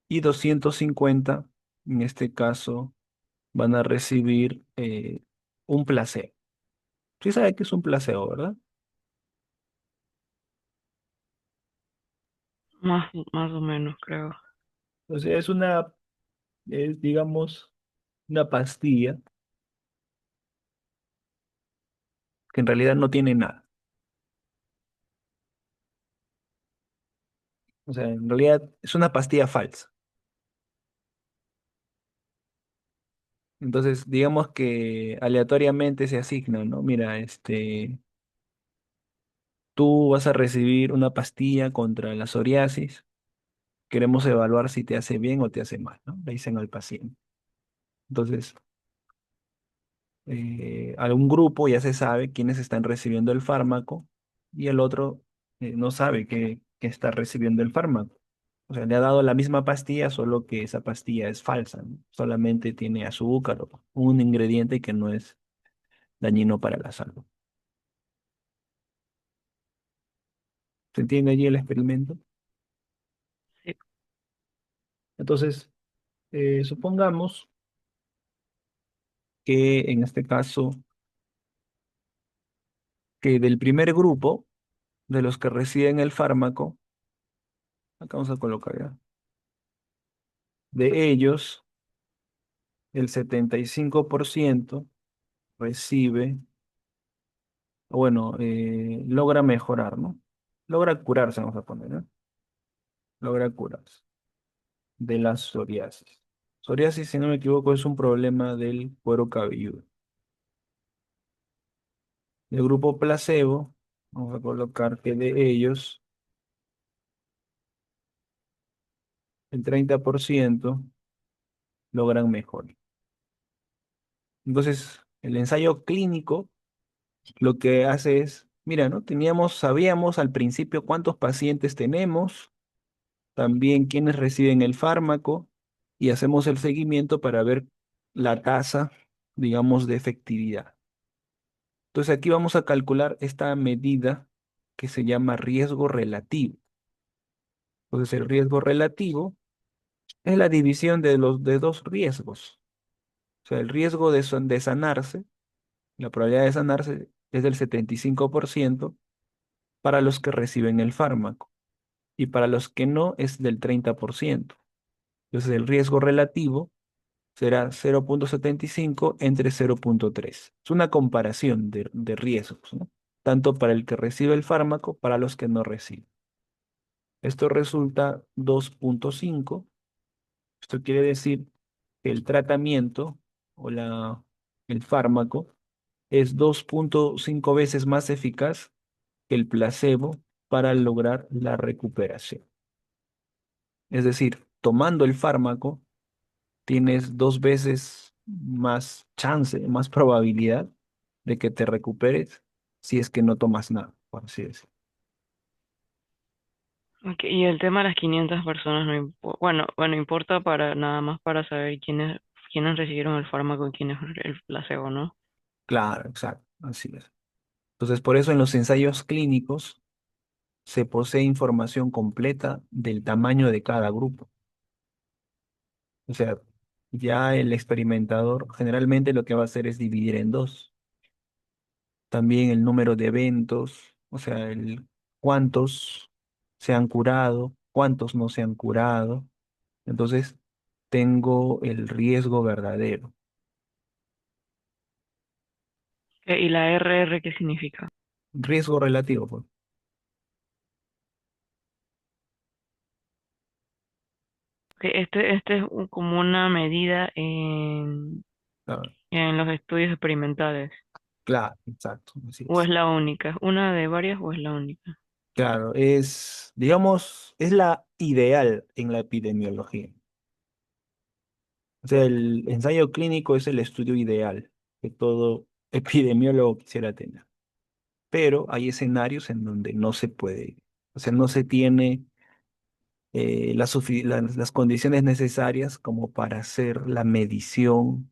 y 250, en este caso, van a recibir un placebo. Sí sabe que es un placebo, ¿verdad? Más o menos, creo. O sea, es, digamos, una pastilla que en realidad no tiene nada. O sea, en realidad es una pastilla falsa. Entonces, digamos que aleatoriamente se asigna, ¿no? Mira, tú vas a recibir una pastilla contra la psoriasis. Queremos evaluar si te hace bien o te hace mal, ¿no? Le dicen al paciente. Entonces, algún grupo ya se sabe quiénes están recibiendo el fármaco y el otro no sabe que está recibiendo el fármaco. O sea, le ha dado la misma pastilla, solo que esa pastilla es falsa, ¿no? Solamente tiene azúcar o un ingrediente que no es dañino para la salud. ¿Se entiende allí el experimento? Sí. Entonces, supongamos que en este caso, que del primer grupo, de los que reciben el fármaco, acá vamos a colocar ya, de ellos, el 75% recibe, bueno, logra mejorar, ¿no? Logra curarse, vamos a poner, ¿no? Logra curarse de la psoriasis. Psoriasis, si no me equivoco, es un problema del cuero cabelludo. El grupo placebo, vamos a colocar que de ellos, el 30% logran mejor. Entonces, el ensayo clínico lo que hace es, mira, ¿no? Sabíamos al principio cuántos pacientes tenemos, también quiénes reciben el fármaco y hacemos el seguimiento para ver la tasa, digamos, de efectividad. Entonces aquí vamos a calcular esta medida que se llama riesgo relativo. Entonces el riesgo relativo es la división de dos riesgos. O sea, el riesgo de sanarse, la probabilidad de sanarse es del 75% para los que reciben el fármaco y para los que no es del 30%. Entonces el riesgo relativo será 0,75 entre 0,3. Es una comparación de riesgos, ¿no? Tanto para el que recibe el fármaco, para los que no reciben. Esto resulta 2,5. Esto quiere decir que el tratamiento o el fármaco es 2,5 veces más eficaz que el placebo para lograr la recuperación. Es decir, tomando el fármaco, tienes 2 veces más chance, más probabilidad de que te recuperes si es que no tomas nada, por así decirlo. Ok, y el tema de las 500 personas no importa, bueno, importa para nada más para saber quiénes recibieron el fármaco y quiénes el placebo, ¿no? Claro, exacto, así es. Entonces, por eso en los ensayos clínicos se posee información completa del tamaño de cada grupo. O sea, ya el experimentador generalmente lo que va a hacer es dividir en dos. También el número de eventos, o sea, cuántos se han curado, cuántos no se han curado. Entonces, tengo el riesgo verdadero. ¿Y la RR qué significa? Riesgo relativo, pues. Que este es como una medida Claro, en los estudios experimentales. claro, exacto, así ¿O es es. la única? ¿Es una de varias o es la única? Claro, digamos, es la ideal en la epidemiología. O sea, el ensayo clínico es el estudio ideal que todo epidemiólogo quisiera tener. Pero hay escenarios en donde no se puede, o sea, no se tiene las condiciones necesarias como para hacer la medición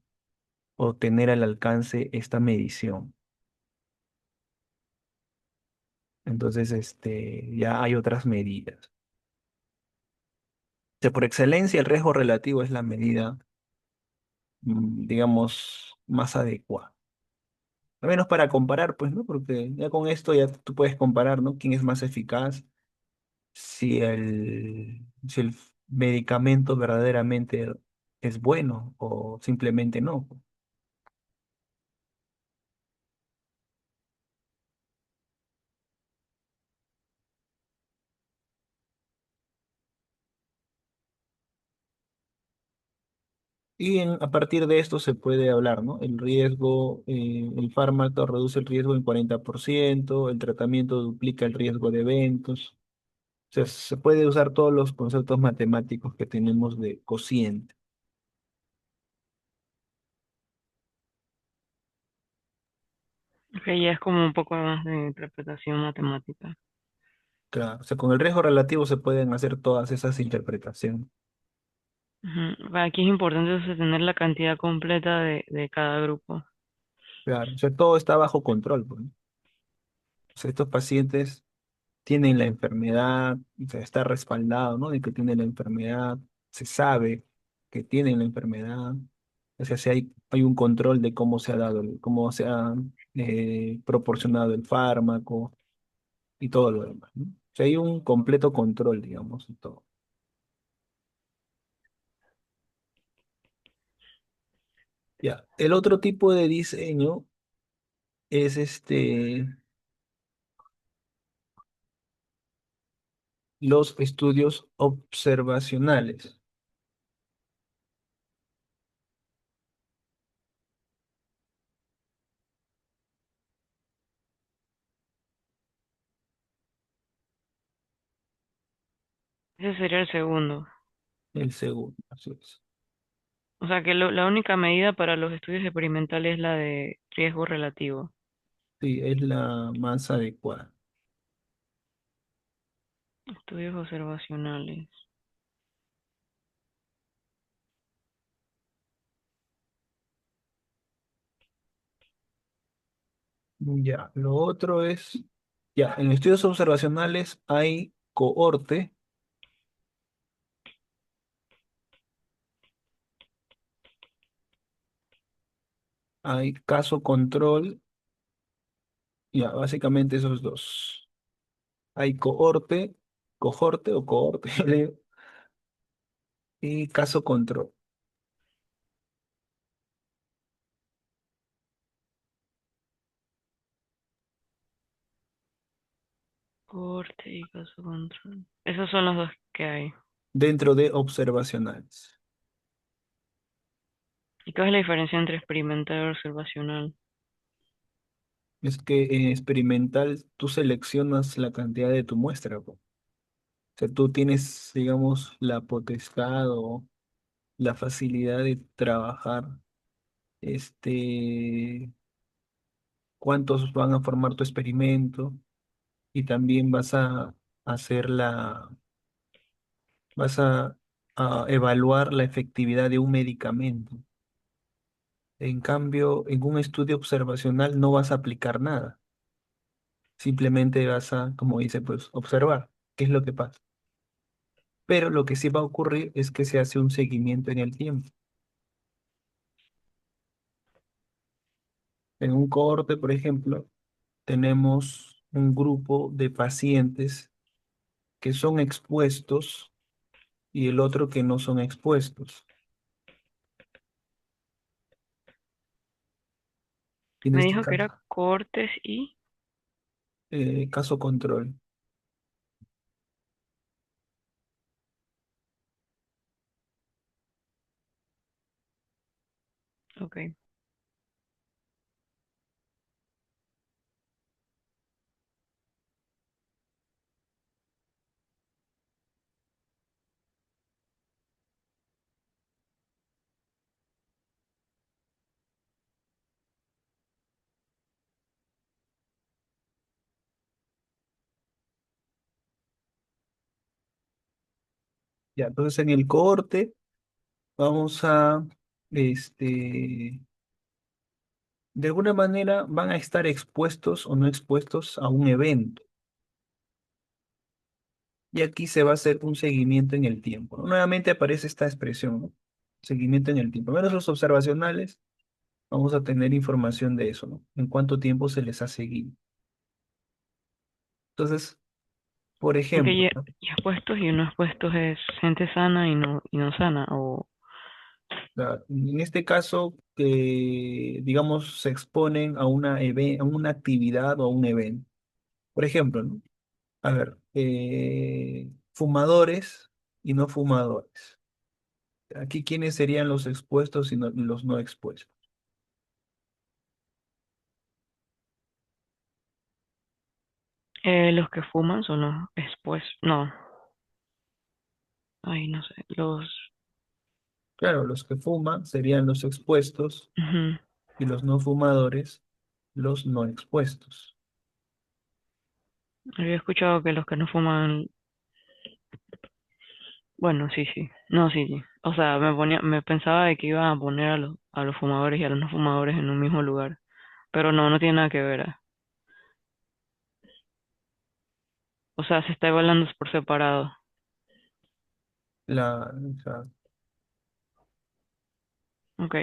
o tener al alcance esta medición. Entonces, ya hay otras medidas. O sea, por excelencia, el riesgo relativo es la medida, digamos, más adecuada. Al menos para comparar, pues, ¿no? Porque ya con esto ya tú puedes comparar, ¿no? ¿Quién es más eficaz? Si el medicamento verdaderamente es bueno o simplemente no. Y a partir de esto se puede hablar, ¿no? El riesgo, el fármaco reduce el riesgo en 40%, el tratamiento duplica el riesgo de eventos. O sea, se puede usar todos los conceptos matemáticos que tenemos de cociente. Que ya es como un poco más de interpretación matemática. Claro, o sea, con el riesgo relativo se pueden hacer todas esas interpretaciones. Ujú. Aquí es importante entonces tener la cantidad completa de cada grupo. Claro, o sea, todo está bajo control, pues, ¿no? O sea, estos pacientes tienen la enfermedad, o sea, está respaldado, ¿no? De que tienen la enfermedad, se sabe que tienen la enfermedad, o sea, si hay un control de cómo se ha dado, cómo se ha proporcionado el fármaco y todo lo demás, ¿no? O sea, hay un completo control, digamos, de todo. Ya, el otro tipo de diseño es los estudios observacionales. Ese sería el segundo. El segundo, así es. O sea que la única medida para los estudios experimentales es la de riesgo relativo. Sí, es la más adecuada. Estudios observacionales. Ya, lo otro es, ya, en estudios observacionales hay cohorte, hay caso control, ya, básicamente esos dos. Hay cohorte o cohorte, yo le digo, y caso control. Corte y caso control. Esos son los dos que hay. Dentro de observacionales. ¿Y cuál es la diferencia entre experimental y observacional? Es que en experimental tú seleccionas la cantidad de tu muestra, po. O sea, tú tienes, digamos, la potestad o la facilidad de trabajar, cuántos van a formar tu experimento y también hacer vas a evaluar la efectividad de un medicamento. En cambio, en un estudio observacional no vas a aplicar nada, simplemente vas a, como dice, pues observar qué es lo que pasa. Pero lo que sí va a ocurrir es que se hace un seguimiento en el tiempo. En un cohorte, por ejemplo, tenemos un grupo de pacientes que son expuestos y el otro que no son expuestos. En Me este dijo que caso, era cortes y... caso control. Ok. Ya, entonces en el cohorte vamos a, este, de alguna manera van a estar expuestos o no expuestos a un evento. Y aquí se va a hacer un seguimiento en el tiempo, ¿no? Nuevamente aparece esta expresión, ¿no? Seguimiento en el tiempo. Al menos los observacionales, vamos a tener información de eso, ¿no? En cuánto tiempo se les ha seguido. Entonces, por Ok, ejemplo, ¿no? y expuestos y no expuestos es gente sana y no sana, o En este caso, que digamos, se exponen a a una actividad o a un evento. Por ejemplo, ¿no? A ver, fumadores y no fumadores. Aquí, ¿quiénes serían los expuestos y los no expuestos? los que fuman son los expuestos, no, ay, no sé, los, Claro, los que fuman serían los expuestos ujú. y los no fumadores, los no expuestos. Había escuchado que los que no fuman, bueno, sí, sí, no, sí, sí, o sea, me pensaba de que iban a poner a los fumadores y a los no fumadores en un mismo lugar, pero no, no tiene nada que ver, o sea, se está evaluando por separado, O sea, ok.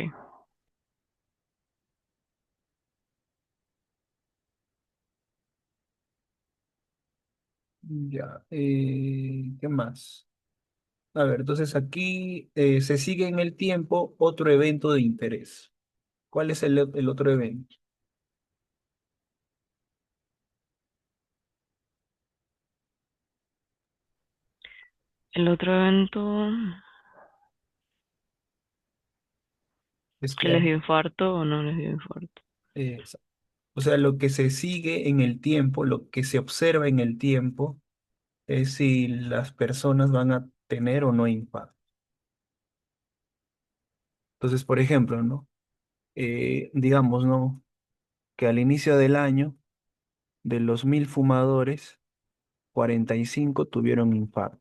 ya, ¿qué más? A ver, entonces aquí se sigue en el tiempo otro evento de interés. ¿Cuál es el otro evento? El otro evento, Es que que les hay, dio infarto o no les dio infarto. eh, o sea, lo que se sigue en el tiempo, lo que se observa en el tiempo, es si las personas van a tener o no infarto. Entonces, por ejemplo, ¿no? Digamos, ¿no? Que al inicio del año, de los 1.000 fumadores, 45 tuvieron infarto.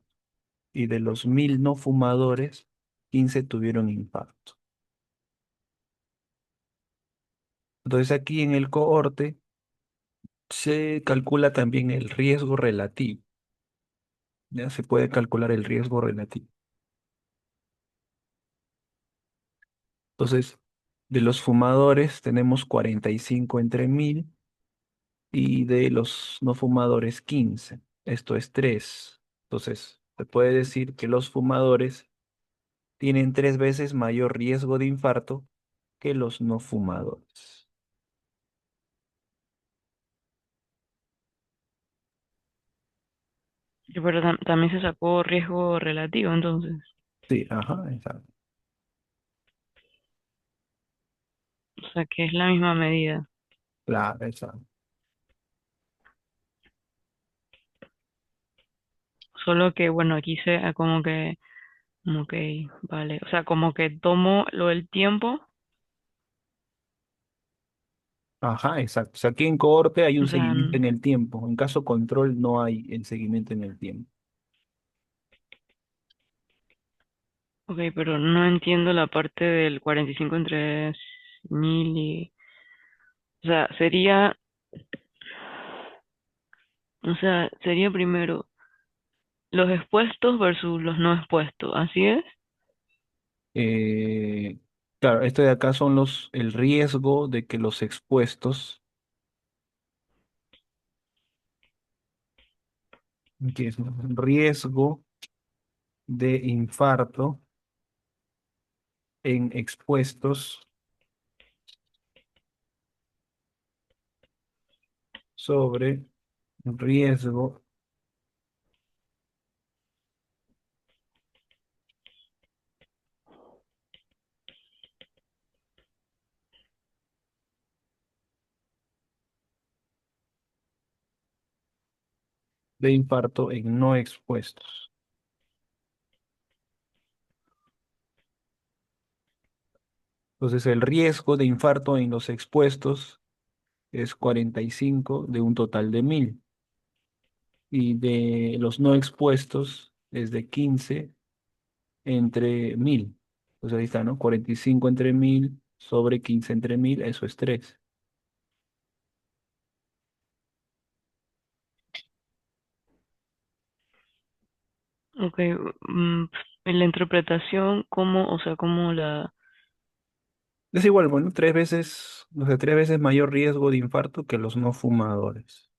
Y de los 1.000 no fumadores, 15 tuvieron infarto. Entonces, aquí en el cohorte se calcula también el riesgo relativo. Ya se puede calcular el riesgo relativo. Entonces, de los fumadores tenemos 45 entre 1.000 y de los no fumadores 15. Esto es 3. Entonces, se puede decir que los fumadores tienen 3 veces mayor riesgo de infarto que los no fumadores. Pero también se sacó riesgo relativo, entonces, Sí, ajá, exacto. o sea, que es la misma medida. Claro, exacto. Solo que, bueno, aquí se como que, vale, o sea, como que tomo lo del tiempo, Ajá, exacto. O sea, aquí en cohorte hay o un sea, seguimiento en el tiempo. En caso control no hay el seguimiento en el tiempo. ok, pero no entiendo la parte del 45 entre 1000 o sea, o sea, sería primero los expuestos versus los no expuestos, ¿así es? Eh, claro, esto de acá son el riesgo de que los expuestos, que es un riesgo de infarto en expuestos sobre riesgo de infarto en no expuestos. Entonces, el riesgo de infarto en los expuestos es 45 de un total de 1.000 y de los no expuestos es de 15 entre 1000. Pues ahí está, ¿no? 45 entre 1000 sobre 15 entre 1000, eso es 3. Ok, en la interpretación, ¿cómo, o sea, cómo la... Es igual, bueno, 3 veces, o sea, 3 veces mayor riesgo de infarto que los no fumadores.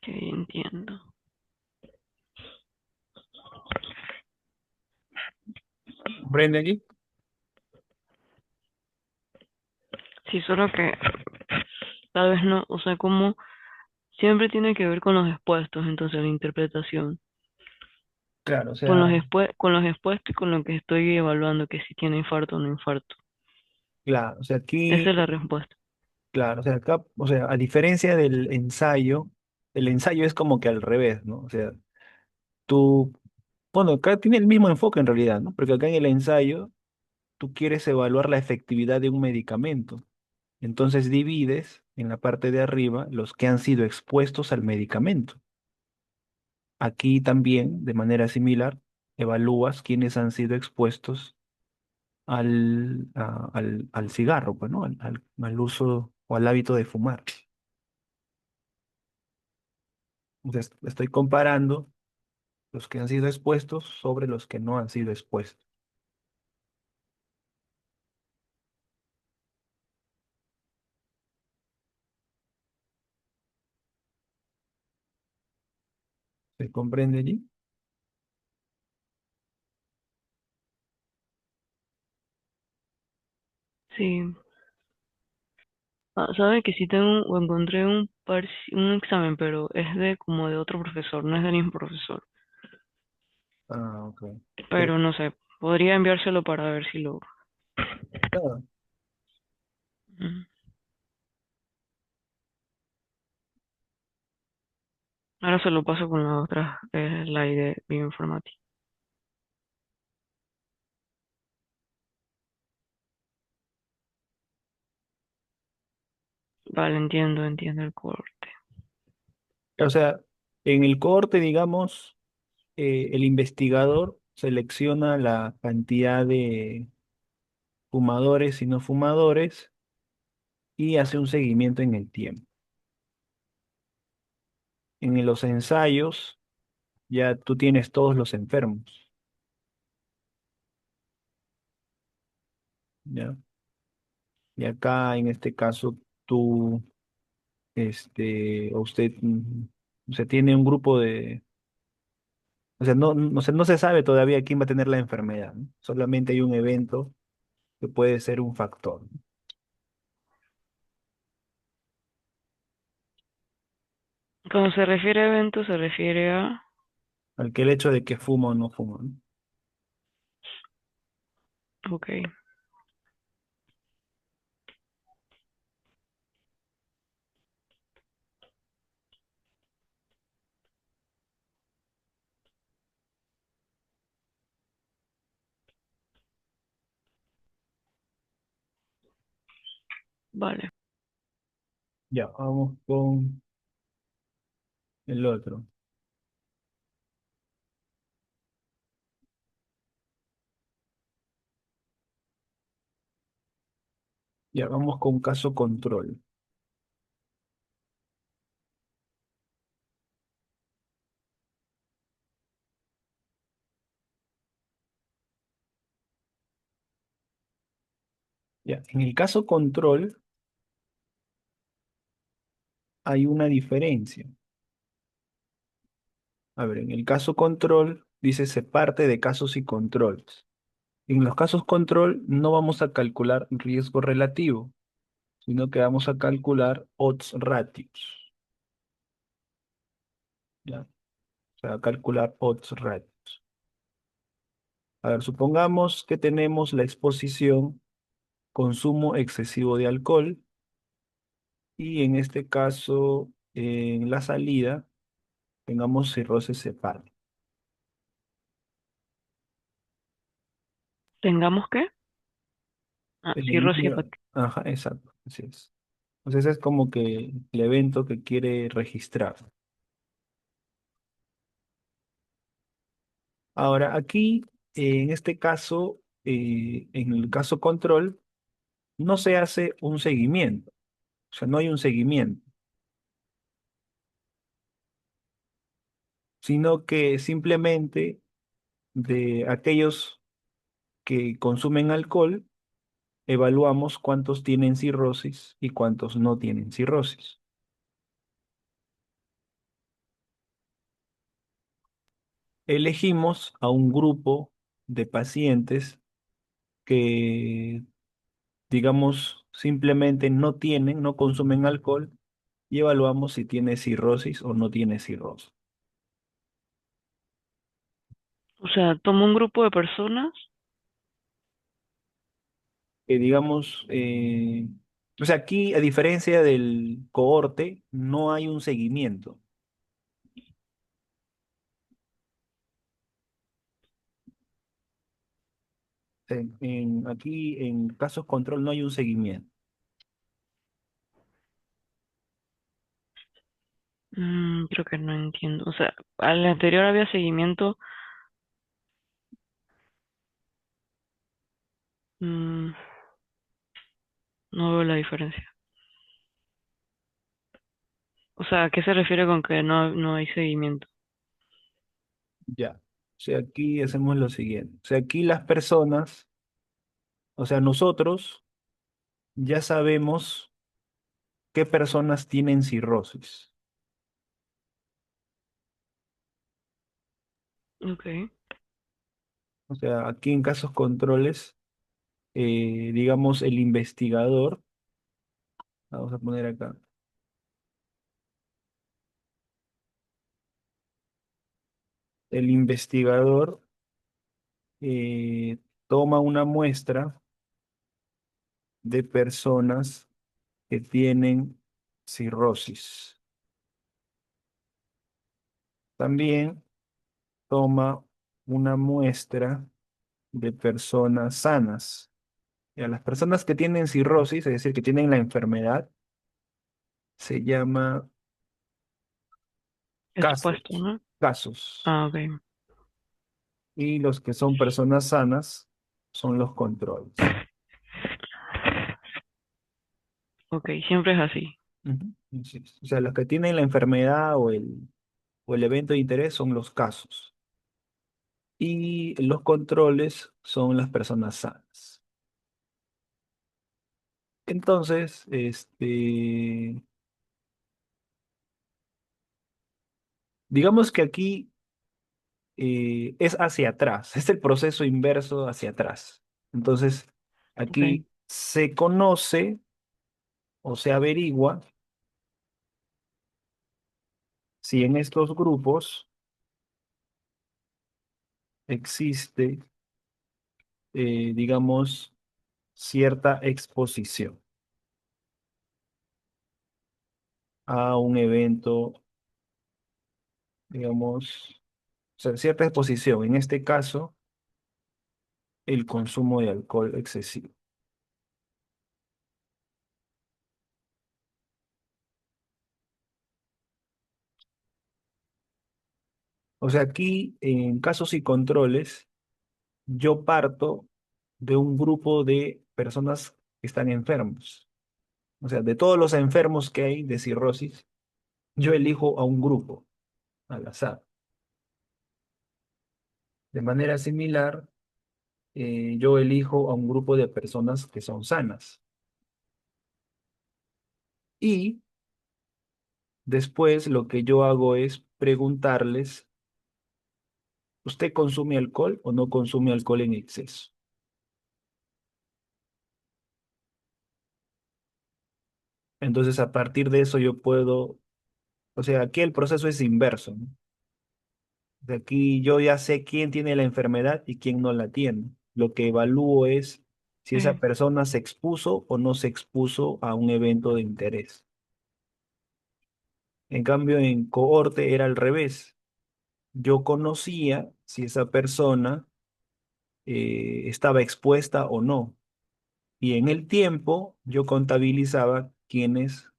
Que entiendo. ¿Comprende allí? Sí, solo que tal vez no, o sea, como siempre tiene que ver con los expuestos, entonces la interpretación. Claro, o Con sea, con los expuestos y con lo que estoy evaluando, que si tiene infarto o no infarto. claro, o sea, Esa aquí, es la respuesta. claro, o sea, acá, o sea, a diferencia del ensayo, el ensayo es como que al revés, ¿no? O sea, tú, bueno, acá tiene el mismo enfoque en realidad, ¿no? Porque acá en el ensayo tú quieres evaluar la efectividad de un medicamento. Entonces divides en la parte de arriba los que han sido expuestos al medicamento. Aquí también, de manera similar, evalúas quiénes han sido expuestos al cigarro, pues, ¿no? Al uso o al hábito de fumar. Entonces, estoy comparando los que han sido expuestos sobre los que no han sido expuestos. ¿Se comprende allí? Sí. Ah, sabe que sí tengo, o encontré un examen, pero es de como de otro profesor, no es del mismo profesor. Ah, ok. Pero, Pero no sé, podría enviárselo para ver si lo... ah, Ujú. Ahora se lo paso con la otra, la de bioinformática. Vale, entiendo, entiendo el corte. o sea, en el corte, digamos, el investigador selecciona la cantidad de fumadores y no fumadores y hace un seguimiento en el tiempo. En los ensayos ya tú tienes todos los enfermos, ¿ya? Y acá en este caso tú, o usted, o sea, tiene un grupo de, o sea, no se sabe todavía quién va a tener la enfermedad, ¿no? Solamente hay un evento que puede ser un factor, ¿no? Cuando se refiere a eventos, se refiere a... Al que el hecho de que fuma o no fuma, ¿no? Ok, vale. Ya, vamos con el otro. Ya, vamos con caso control. Ya, en el caso control hay una diferencia. A ver, en el caso control dice se parte de casos y controles. En los casos control no vamos a calcular riesgo relativo, sino que vamos a calcular odds ratios, ¿ya? O sea, calcular odds ratios. A ver, supongamos que tenemos la exposición consumo excesivo de alcohol y en este caso, en la salida, tengamos cirrosis hepática. ¿Tengamos qué? Ah, cirrosis hepática. Ajá, exacto, así es. Entonces ese es como que el evento que quiere registrar. Ahora, aquí, en este caso, en el caso control, no se hace un seguimiento, o sea, no hay un seguimiento, sino que simplemente de aquellos que consumen alcohol, evaluamos cuántos tienen cirrosis y cuántos no tienen cirrosis. Elegimos a un grupo de pacientes que, digamos, simplemente no tienen, no consumen alcohol y evaluamos si tiene cirrosis o no tiene cirrosis. O sea, tomo un grupo de personas. Digamos, o sea, aquí, a diferencia del cohorte, no hay un seguimiento. Aquí, en casos control, no hay un seguimiento. Creo que no entiendo. O sea, al anterior había seguimiento. mm, no veo la diferencia. O sea, ¿a qué se refiere con que no hay seguimiento? Ya. O sea, aquí hacemos lo siguiente. O sea, aquí las personas, o sea, nosotros ya sabemos qué personas tienen cirrosis. Ok. O sea, aquí en casos controles, digamos, el investigador, vamos a poner acá, el investigador eh, toma una muestra de personas que tienen cirrosis. También toma una muestra de personas sanas. Y a las personas que tienen cirrosis, es decir, que tienen la enfermedad, se llama Expuesto, casos, ¿no? casos. Ah, ok. Y los que son personas sanas son los controles. Ok, siempre es así. Ujú. Así es. O sea, los que tienen la enfermedad o el evento de interés son los casos. Y los controles son las personas sanas. Entonces, digamos que aquí es hacia atrás, es el proceso inverso hacia atrás. Entonces, Ok. aquí se conoce o se averigua si en estos grupos existe, digamos, cierta exposición a un evento, digamos, o sea, cierta exposición, en este caso, el consumo de alcohol excesivo. O sea, aquí en casos y controles, yo parto de un grupo de personas que están enfermos. O sea, de todos los enfermos que hay de cirrosis, yo elijo a un grupo al azar. De manera similar, yo elijo a un grupo de personas que son sanas. Y después lo que yo hago es preguntarles, ¿usted consume alcohol o no consume alcohol en exceso? Entonces, a partir de eso yo puedo, o sea, aquí el proceso es inverso, ¿no? De aquí yo ya sé quién tiene la enfermedad y quién no la tiene. Lo que evalúo es si esa Sí, persona se expuso o no se expuso a un evento de interés. En cambio, en cohorte era al revés. Yo conocía si esa persona estaba expuesta o no. Y en el tiempo yo contabilizaba quiénes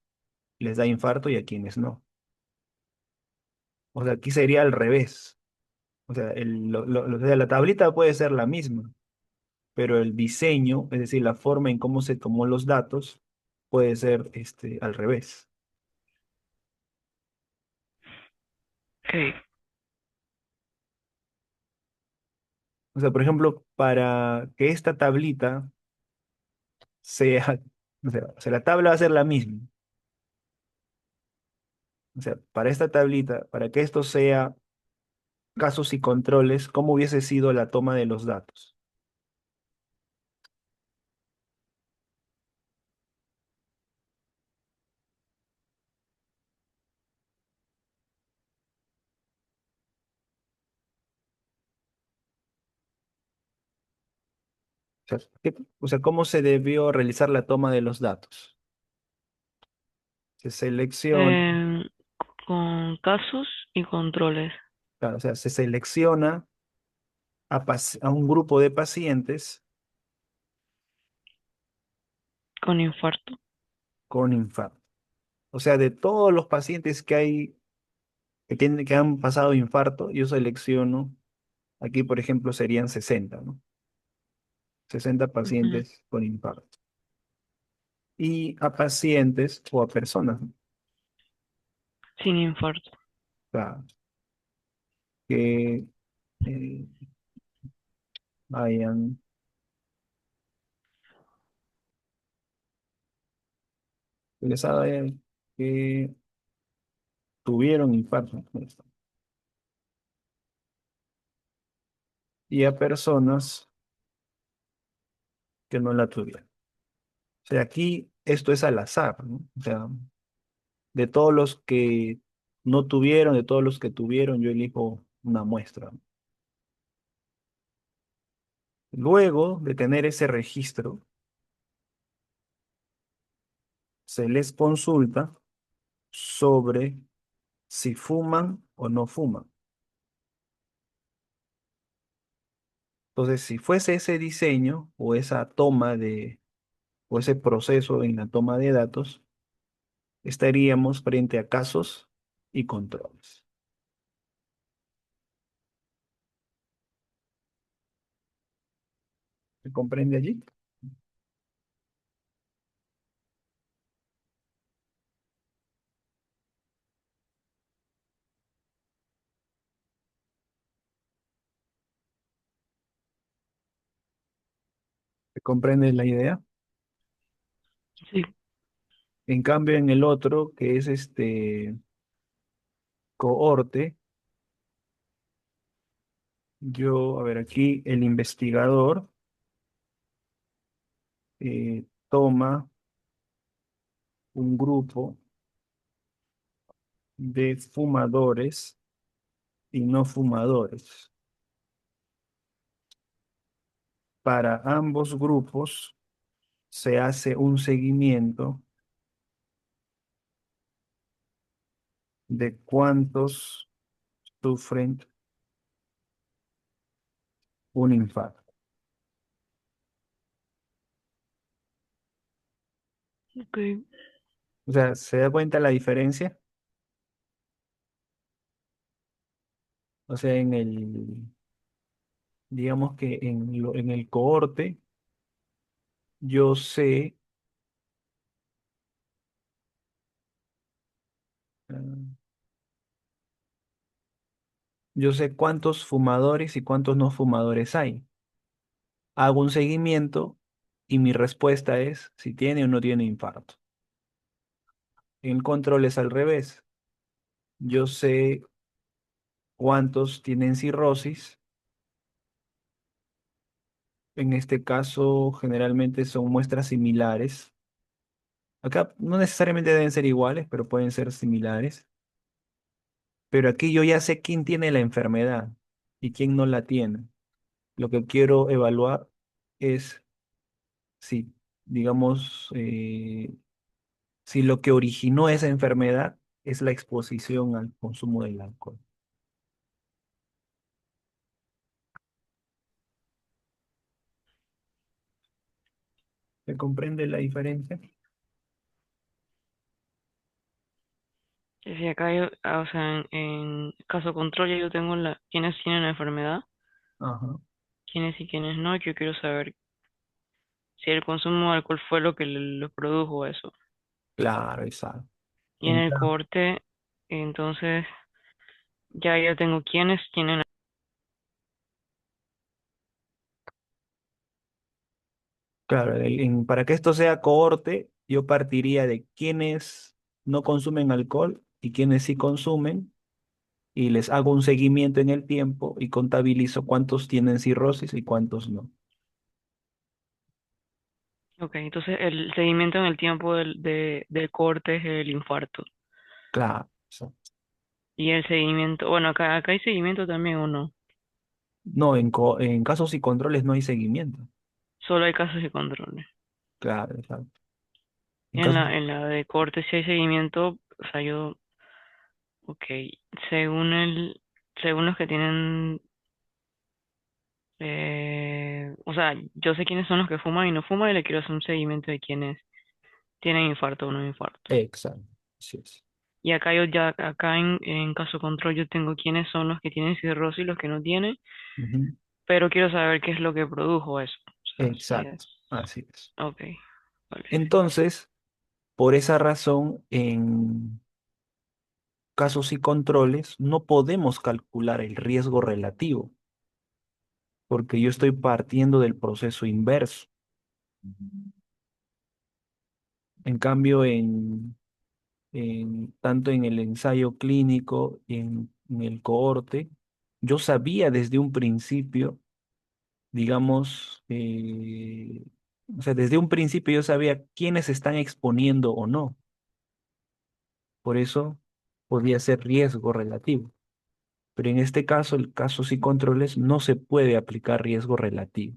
les da infarto y a quiénes no. O sea, aquí sería al revés. O sea, o sea, la tablita puede ser la misma, pero el diseño, es decir, la forma en cómo se tomó los datos, puede ser al revés. ok. O sea, por ejemplo, para que esta tablita sea, o sea, la tabla va a ser la misma. O sea, para esta tablita, para que esto sea casos y controles, ¿cómo hubiese sido la toma de los datos? O sea, o sea, ¿cómo se debió realizar la toma de los datos? Se selecciona, Em, con casos y controles claro, o sea, se selecciona a un grupo de pacientes con infarto. con infarto. O sea, de todos los pacientes que hay, que han pasado infarto, yo selecciono, aquí por ejemplo serían 60, ¿no? 60 Ujú. pacientes con infarto. Y a pacientes o a personas, ¿no? O Sin infarto. sea, que eh, hayan, que les hayan- que tuvieron infarto, ¿no? Y a personas que no la tuvieron. O sea, aquí esto es al azar, ¿no? O sea, de todos los que no tuvieron, de todos los que tuvieron, yo elijo una muestra. Luego de tener ese registro, se les consulta sobre si fuman o no fuman. Entonces, si fuese ese diseño o esa toma o ese proceso en la toma de datos, estaríamos frente a casos y controles. ¿Se comprende allí? ¿Se comprende la idea? Sí, En cambio, en el otro, que es cohorte, a ver, aquí el investigador toma un grupo de fumadores y no fumadores. Para ambos grupos se hace un seguimiento de cuántos sufren un infarto. ok. O sea, ¿se da cuenta la diferencia? O sea, digamos que en el cohorte, yo sé, ah, yo sé cuántos fumadores y cuántos no fumadores hay. Hago un seguimiento y mi respuesta es si tiene o no tiene infarto. En el control es al revés. Yo sé cuántos tienen cirrosis. En este caso, generalmente son muestras similares. Acá no necesariamente deben ser iguales, pero pueden ser similares. Pero aquí yo ya sé quién tiene la enfermedad y quién no la tiene. Lo que quiero evaluar es si, digamos, si lo que originó esa enfermedad es la exposición al consumo del alcohol. ¿Se comprende la diferencia? Y si acá yo, o sea, en caso contrario yo tengo quiénes tienen la enfermedad, Ajá, quiénes y quiénes no. Yo quiero saber si el consumo de alcohol fue lo que lo produjo eso. claro, exacto. Y en En el ca- corte, entonces ya yo tengo quiénes tienen. claro, para que esto sea cohorte, yo partiría de quienes no consumen alcohol y quienes sí consumen, y les hago un seguimiento en el tiempo y contabilizo cuántos tienen cirrosis y cuántos no. Ok, entonces el seguimiento en el tiempo del corte es el infarto. Claro, exacto. Y el seguimiento, bueno, acá hay seguimiento también o no. No, en casos y controles no hay seguimiento. Solo hay casos de controles. Claro, exacto. En En casos, la de corte sí hay seguimiento, o sea, ok, según según los que tienen, o sea, yo sé quiénes son los que fuman y no fuman y le quiero hacer un seguimiento de quiénes tienen infarto o no infarto. exacto. Así es. Y acá yo ya, acá en caso control yo tengo quiénes son los que tienen cirrosis y los que no tienen, Ujú. pero quiero saber qué es lo que produjo eso. O sea, si es, Exacto. Así es. ok, vale. Entonces, por esa razón, en casos y controles no podemos calcular el riesgo relativo, porque yo estoy partiendo del proceso inverso. En cambio, tanto en el ensayo clínico y en el cohorte, yo sabía desde un principio, digamos, o sea, desde un principio yo sabía quiénes se están exponiendo o no. Por eso podía ser riesgo relativo. Pero en este caso, el casos y controles, no se puede aplicar riesgo relativo.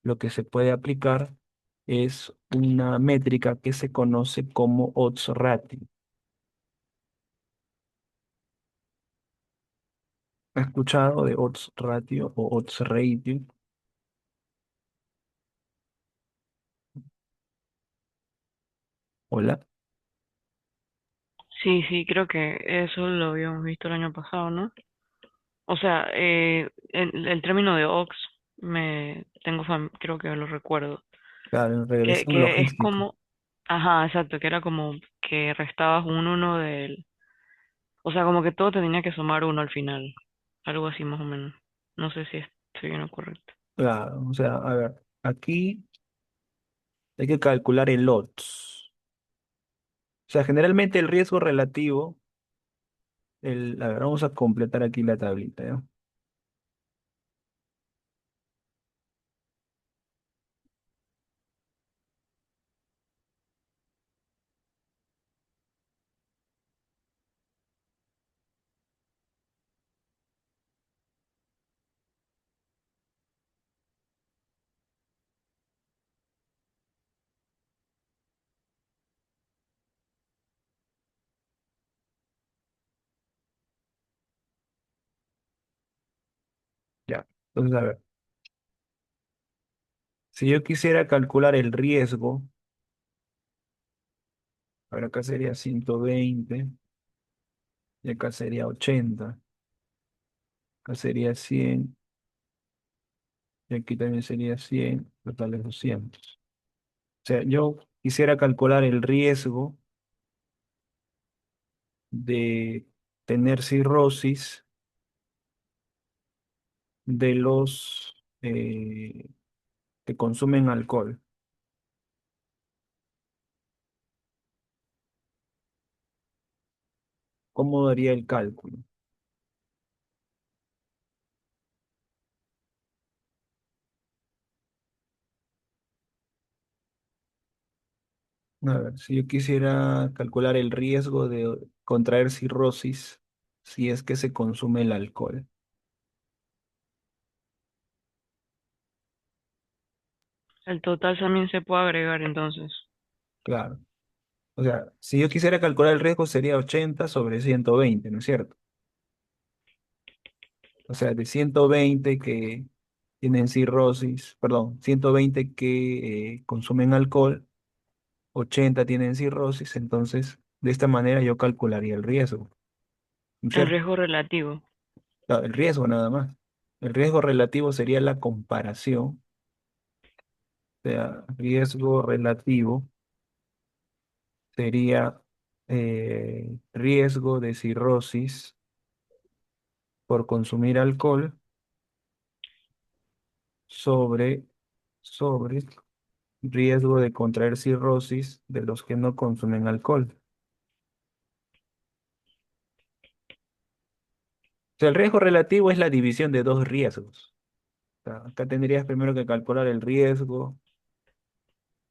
Lo que se puede aplicar es una métrica que se conoce como odds ratio. ¿Has escuchado de odds ratio o odds ratio? Hola. Sí, sí, creo que eso lo habíamos visto el año pasado, ¿no? O sea, el término de Ox creo que lo recuerdo. Claro, en regresión Que es logística. como, ajá, exacto, que era como que restabas un uno del, o sea, como que todo te tenía que sumar uno al final, algo así más o menos. No sé si estoy bien o correcto. Claro, o sea, a ver, aquí hay que calcular el odds. O sea, generalmente el riesgo relativo, a ver, vamos a completar aquí la tablita, ¿ya? Ya. Entonces, a ver, si yo quisiera calcular el riesgo, a ver, acá sería 120 y acá sería 80, acá sería 100 y aquí también sería 100, total es 200. O sea, yo quisiera calcular el riesgo de tener cirrosis de los que consumen alcohol. ¿Cómo daría el cálculo? A ver, si yo quisiera calcular el riesgo de contraer cirrosis si es que se consume el alcohol. El total también se puede agregar entonces. Claro. O sea, si yo quisiera calcular el riesgo sería 80 sobre 120, ¿no es cierto? O sea, de 120 que tienen cirrosis, perdón, 120 que consumen alcohol, 80 tienen cirrosis, entonces de esta manera yo calcularía el riesgo, ¿no es El cierto? riesgo relativo. Claro, el riesgo nada más. El riesgo relativo sería la comparación, o sea, riesgo relativo sería riesgo de cirrosis por consumir alcohol sobre, sobre riesgo de contraer cirrosis de los que no consumen alcohol. O sea, el riesgo relativo es la división de dos riesgos. O sea, acá tendrías primero que calcular el riesgo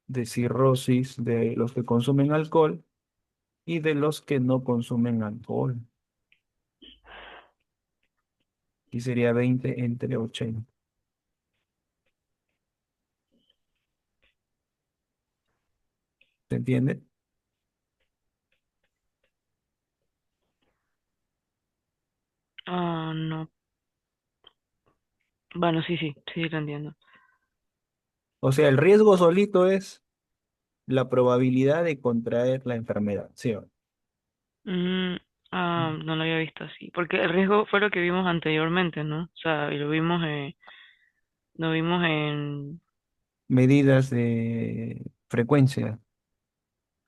de cirrosis de los que consumen alcohol y de los que no consumen alcohol. Y sería 20 entre 80. ¿Se entiende? Ah, no. Bueno, sí, sí, sí, lo entiendo. O sea, el riesgo solito es la probabilidad de contraer la enfermedad, ¿sí o no? Mm, no lo había visto así. Porque el riesgo fue lo que vimos anteriormente, ¿no? O sea, y lo vimos en... Medidas de frecuencia.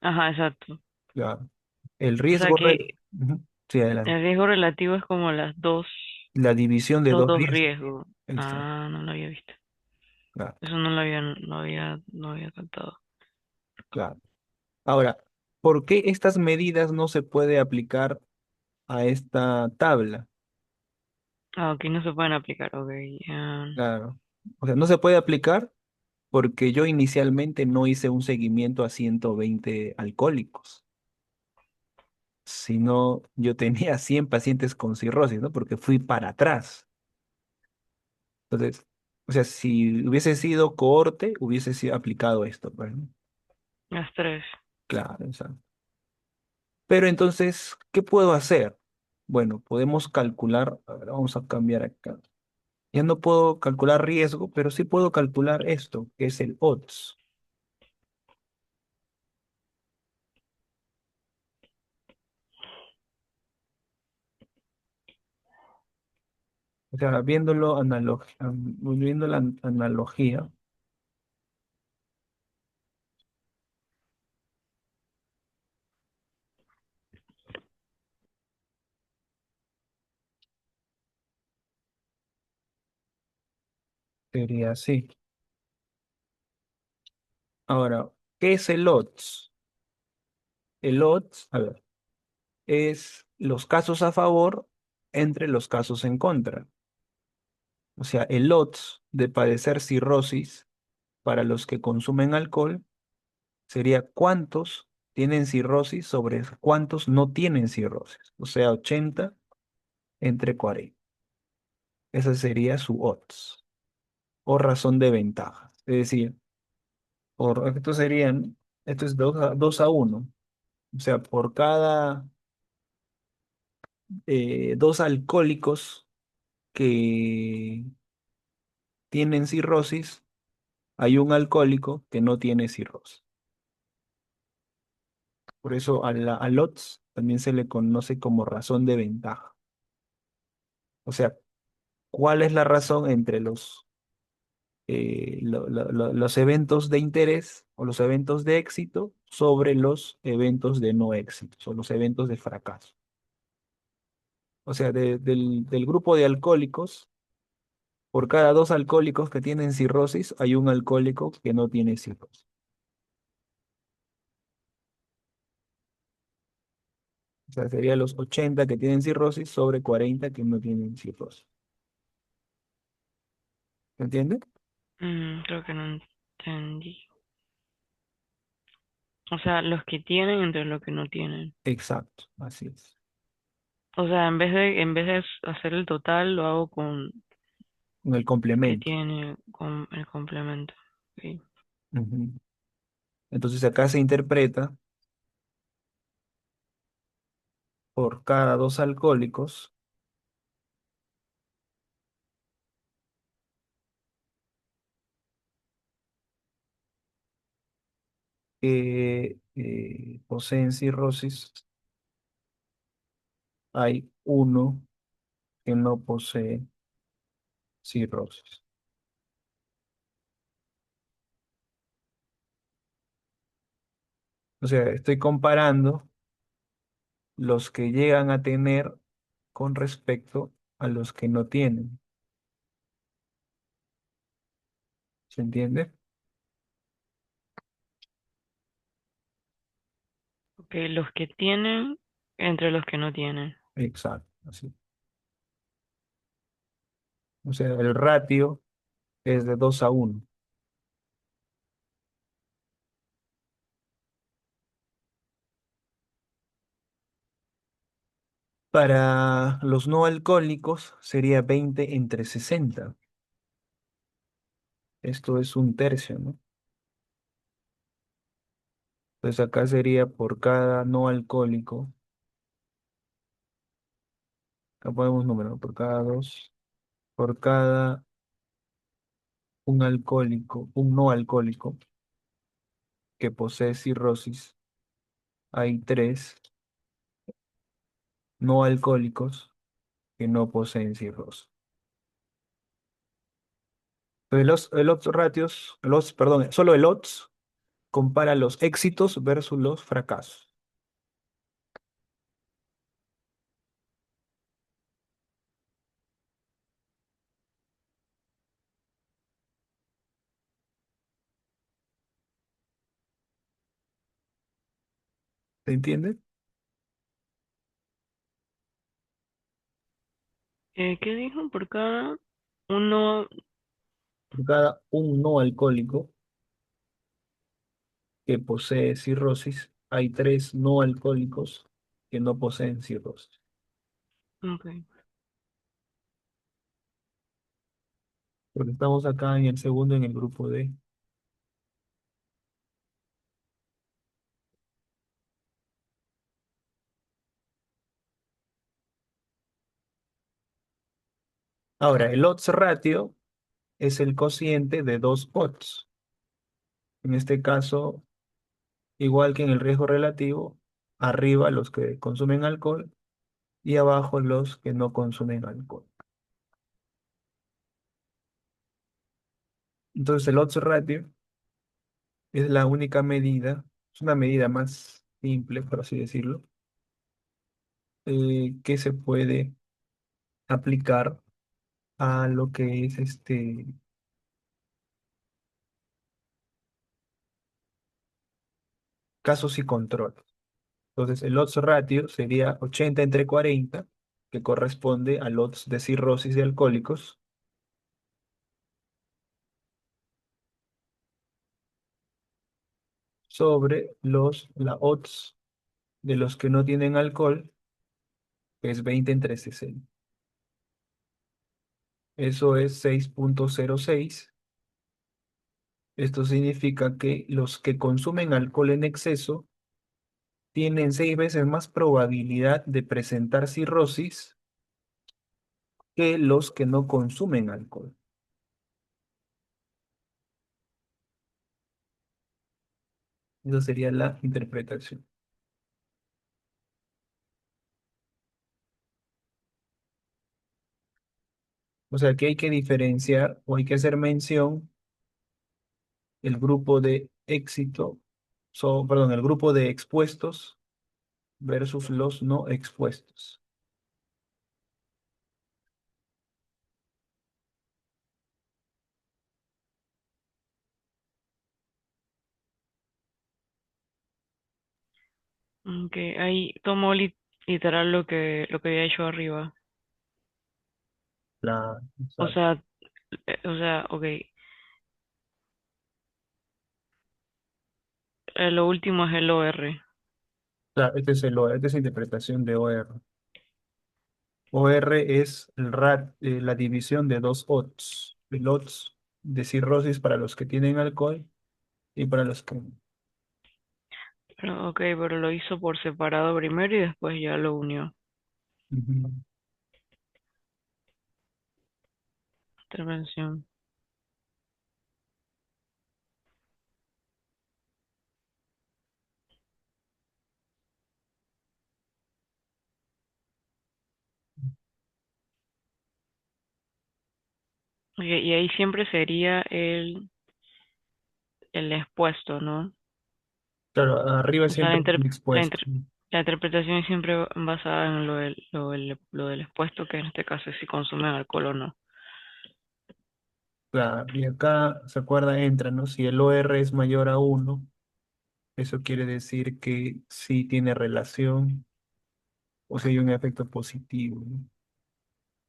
Ajá, exacto. Claro. El O sea riesgo... que Ujú. Sí, adelante. el riesgo relativo es como La división de los dos dos riesgos. riesgos. Exacto. Ah, no lo había visto. Claro, Eso no había captado. claro. Ahora, ¿por qué estas medidas no se puede aplicar a esta tabla? Ah, ok, no se pueden aplicar, ok. Claro. O sea, no se puede aplicar porque yo inicialmente no hice un seguimiento a 120 alcohólicos, sino yo tenía 100 pacientes con cirrosis, ¿no? Porque fui para atrás. Entonces, o sea, si hubiese sido cohorte, hubiese sido aplicado esto, pues, ¿no? Las tres. Claro, exacto. Pero entonces, ¿qué puedo hacer? Bueno, podemos calcular, a ver, vamos a cambiar acá. Ya no puedo calcular riesgo, pero sí puedo calcular esto, que es el odds. O sea, viendo la analogía, sería así. Ahora, ¿qué es el odds? El odds, a ver, es los casos a favor entre los casos en contra. O sea, el odds de padecer cirrosis para los que consumen alcohol sería cuántos tienen cirrosis sobre cuántos no tienen cirrosis. O sea, 80 entre 40. Esa sería su odds o razón de ventaja. Es decir, esto es 2 a 1. O sea, por cada dos alcohólicos que tienen cirrosis, hay un alcohólico que no tiene cirrosis. Por eso al odds también se le conoce como razón de ventaja. O sea, ¿cuál es la razón entre los eventos de interés o los eventos de éxito sobre los eventos de no éxito o los eventos de fracaso? O sea, del grupo de alcohólicos, por cada dos alcohólicos que tienen cirrosis, hay un alcohólico que no tiene cirrosis. O sea, sería los 80 que tienen cirrosis sobre 40 que no tienen cirrosis. ¿Se entiende? Creo que no entendí. O sea, los que tienen entre los que no tienen. Exacto, así es. O sea, en vez de hacer el total, lo hago con en el que complemento. tiene con el complemento. Ok. Ujú. Entonces acá se interpreta por cada dos alcohólicos que poseen cirrosis, hay uno que no posee cirrosis. O sea, estoy comparando los que llegan a tener con respecto a los que no tienen. ¿Se entiende? Ok, los que tienen entre los que no tienen. Exacto, así. O sea, el ratio es de 2 a 1. Para los no alcohólicos sería 20/60. Esto es un tercio, ¿no? Entonces acá sería por cada no alcohólico. Acá ponemos número, por cada dos. Por cada un alcohólico, un no alcohólico que posee cirrosis, hay tres no alcohólicos que no poseen cirrosis. Entonces el odds ratios, perdón, solo el odds compara los éxitos versus los fracasos. ¿Se entiende? ¿Qué dijo? Por cada uno. Por cada un no alcohólico que posee cirrosis, hay tres no alcohólicos que no poseen cirrosis. Ok. Porque estamos acá en el segundo, en el grupo D. Ahora, el odds ratio es el cociente de dos odds. En este caso, igual que en el riesgo relativo, arriba los que consumen alcohol y abajo los que no consumen alcohol. Entonces, el odds ratio es la única medida, es una medida más simple, por así decirlo, que se puede aplicar a lo que es casos y control. Entonces, el odds ratio sería 80/40, que corresponde al odds de cirrosis de alcohólicos, sobre la odds de los que no tienen alcohol, que es 20/60. Eso es 6,06. Esto significa que los que consumen alcohol en exceso tienen 6 veces más probabilidad de presentar cirrosis que los que no consumen alcohol. Esa sería la interpretación. O sea que hay que diferenciar o hay que hacer mención el grupo de éxito, perdón, el grupo de expuestos versus los no expuestos. Ok, ahí tomo literal lo que había hecho arriba. La, O exacto. sea, ok. Lo último es el OR. Claro, esta es la interpretación de OR. OR es la división de dos OTS. El OTS de cirrosis para los que tienen alcohol y para los que no. Pero, ok, pero lo hizo por separado primero y después ya lo unió. Ujú. Intervención. Ok, y ahí siempre sería el expuesto, ¿no? Claro, arriba O sea, siempre es expuesto. la interpretación es siempre basada en lo del expuesto, que en este caso es si consume alcohol o no. Claro, y acá, ¿se acuerda? Entra, ¿no? Si el OR es mayor a uno, eso quiere decir que sí tiene relación o si hay un efecto positivo, ¿no?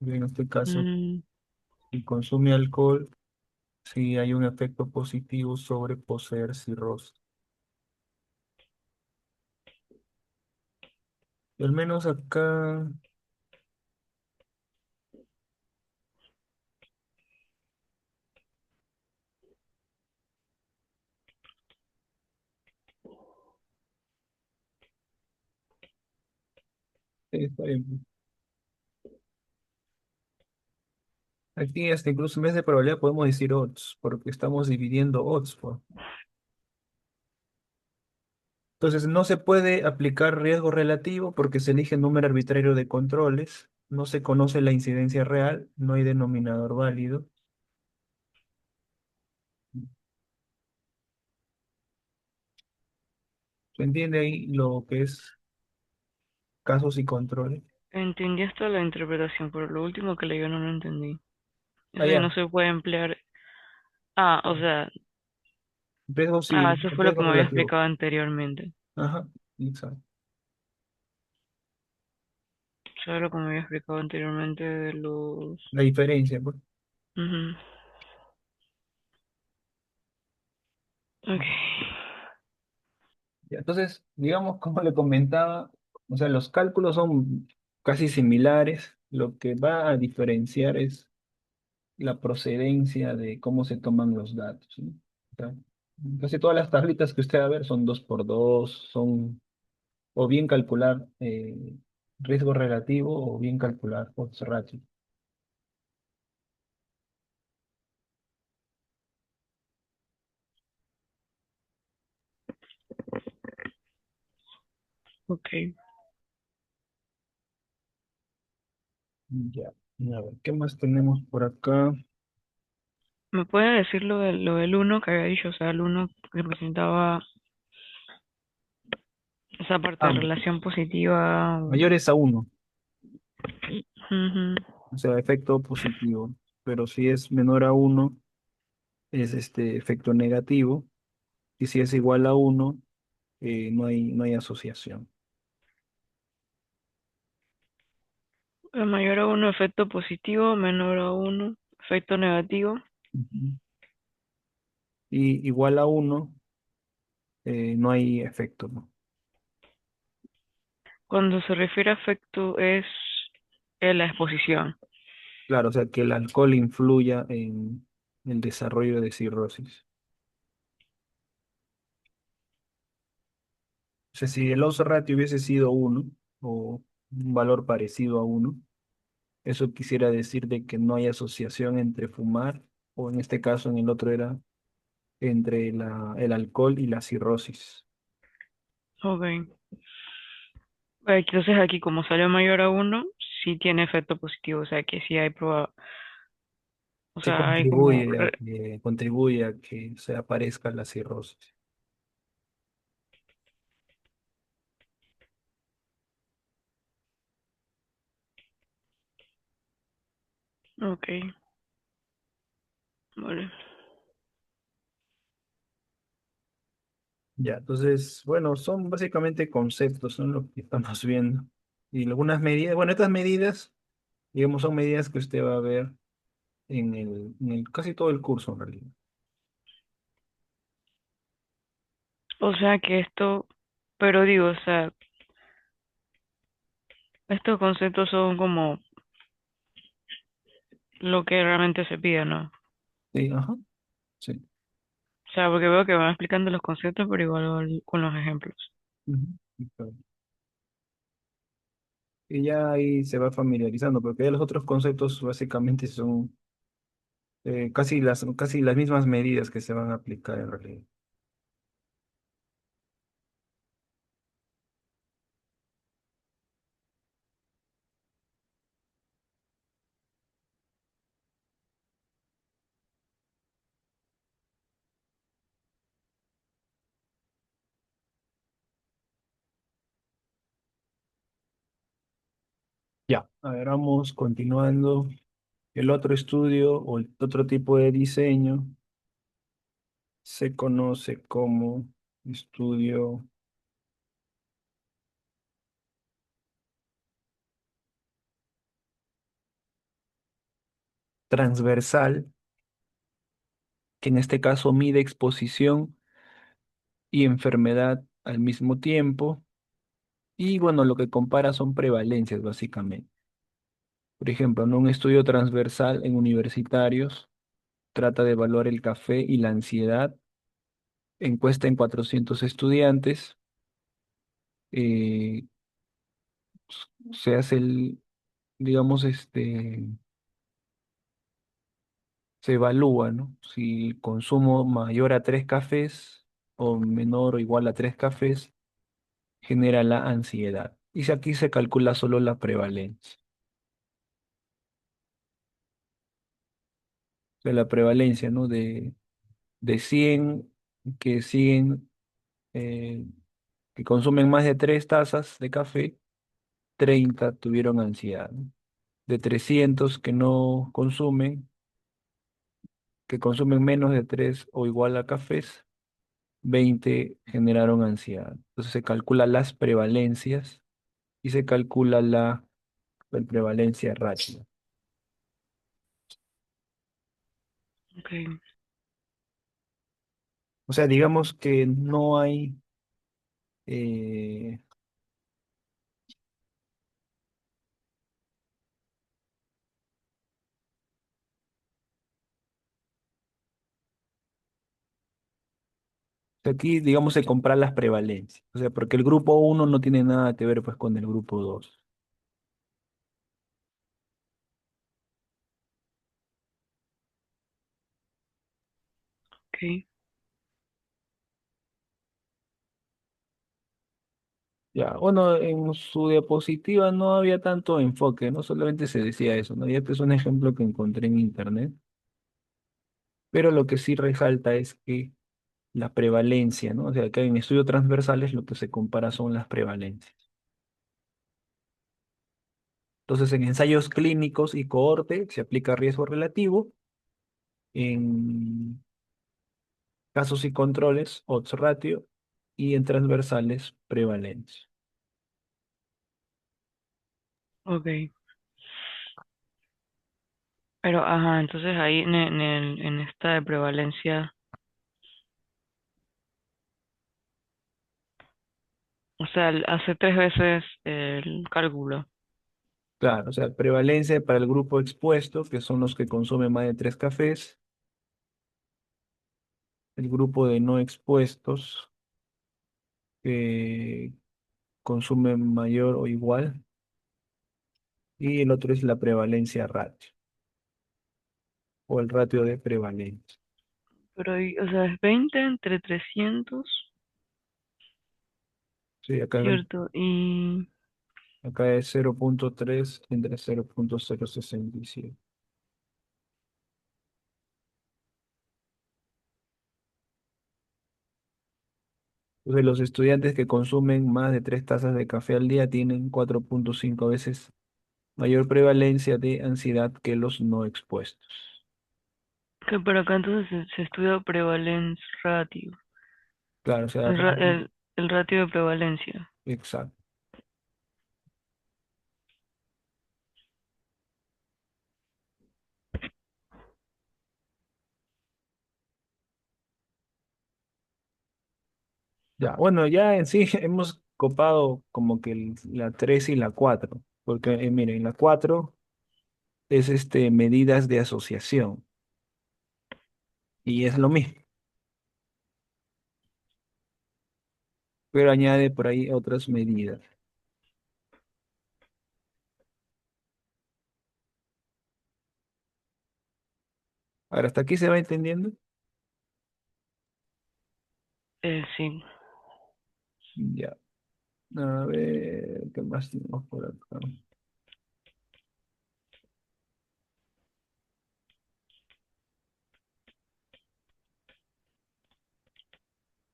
Y en este caso, Mm, si consume alcohol, sí hay un efecto positivo sobre poseer cirrosis. Y al menos acá está bien. Aquí hasta incluso en vez de probabilidad podemos decir odds, porque estamos dividiendo odds, pues. Entonces no se puede aplicar riesgo relativo porque se elige un número arbitrario de controles, no se conoce la incidencia real, no hay denominador válido. ¿Se entiende ahí lo que es casos y controles? entendí hasta la interpretación, pero lo último que leí yo no lo entendí. O sea, que Allá, no se puede emplear. Ah, o sea, riesgo civil, eso fue lo que riesgo me había relativo. explicado anteriormente. Ajá, exacto. Eso es lo que me había explicado anteriormente de los... La diferencia, pues. Ujú. Ok. Ya, entonces, digamos, como le comentaba, o sea, los cálculos son casi similares. Lo que va a diferenciar es la procedencia de cómo se toman los datos, ¿no? O sea, casi todas las tablitas que usted va a ver son dos por dos, son o bien calcular riesgo relativo o bien calcular odds ratio. Ok. Ya, a ver, ¿qué más tenemos por acá? ¿Me puede decir lo del uno que había dicho? O sea, el uno que representaba esa parte de Ah, relación positiva. mayores a uno, Ujú. o sea, efecto positivo, pero si es menor a uno, es este efecto negativo, y si es igual a uno, no hay asociación. El mayor a uno, efecto positivo, menor a uno, efecto negativo. Ujú. Y igual a uno, no hay efecto, ¿no? Cuando se refiere a efecto es en la exposición. Claro, o sea, que el alcohol influya en el desarrollo de cirrosis. O sea, si el odds ratio hubiese sido uno o un valor parecido a uno, eso quisiera decir de que no hay asociación entre fumar, o en este caso, en el otro era entre el alcohol y la cirrosis. Ok. Entonces aquí como salió mayor a uno, sí tiene efecto positivo. O sea que sí hay prueba. O Sí sea, hay como... contribuye a que se aparezca la cirrosis. Ok, vale. Ya, entonces, bueno, son básicamente conceptos, son lo que estamos viendo. Y algunas medidas, bueno, estas medidas, digamos, son medidas que usted va a ver en el casi todo el curso en realidad. O sea que esto... Pero digo, o sea, estos conceptos son como... lo que realmente se pide, ¿no? Sí, ajá, sí. O sea, porque veo que van explicando los conceptos, pero igual con los ejemplos. Ujú. Y ya ahí se va familiarizando, porque ya los otros conceptos básicamente son casi las mismas medidas que se van a aplicar en realidad. Ya, a ver, vamos continuando. El otro estudio o el otro tipo de diseño se conoce como estudio transversal, que en este caso mide exposición y enfermedad al mismo tiempo. Y bueno, lo que compara son prevalencias, básicamente. Por ejemplo, en un estudio transversal en universitarios trata de evaluar el café y la ansiedad. Encuesta en 400 estudiantes. eh, Se hace digamos, se evalúa, ¿no? Si el consumo mayor a 3 cafés o menor o igual a 3 cafés genera la ansiedad. Y si aquí se calcula solo la prevalencia. O sea, la prevalencia, ¿no? De 100 que siguen, eh, que consumen más de 3 tazas de café, 30 tuvieron ansiedad, ¿no? De 300 que no consumen, que consumen menos de 3 o igual a cafés, 20 generaron ansiedad. Entonces se calcula las prevalencias y se calcula la prevalencia rápida. Okay. O sea, digamos que no hay, aquí digamos se compara las prevalencias. O sea, porque el grupo uno no tiene nada que ver pues con el grupo 2. Okay. Ya, bueno, en su diapositiva no había tanto enfoque, no solamente se decía eso, ¿no? Y este es un ejemplo que encontré en internet, pero lo que sí resalta es que la prevalencia, ¿no? O sea, que en estudios transversales lo que se compara son las prevalencias. Entonces, en ensayos clínicos y cohorte se aplica riesgo relativo, en casos y controles, odds ratio, y en transversales, prevalencia. Okay. Pero, ajá, entonces ahí en esta de prevalencia, o sea, hace 3 veces el cálculo. Claro, o sea, prevalencia para el grupo expuesto, que son los que consumen más de 3 cafés, el grupo de no expuestos, que consumen mayor o igual, y el otro es la prevalencia ratio, o el ratio de prevalencia. Pero, o sea, es 20 entre 300, Sí, ¿cierto? Y, acá es 0,3 entre 0,067. Entonces, los estudiantes que consumen más de 3 tazas de café al día tienen 4,5 veces mayor prevalencia de ansiedad que los no expuestos. que pero acá entonces se estudia prevalence ratio, Claro, o sea, el, acá, ra- el, el ratio de prevalencia. exacto. Ya, bueno, ya en sí hemos copado como que la 3 y la 4, porque miren, la 4 es medidas de asociación y es lo mismo, pero añade por ahí otras medidas. Ahora, ¿hasta aquí se va entendiendo? Sí. Ya. A ver, ¿qué más tenemos por acá?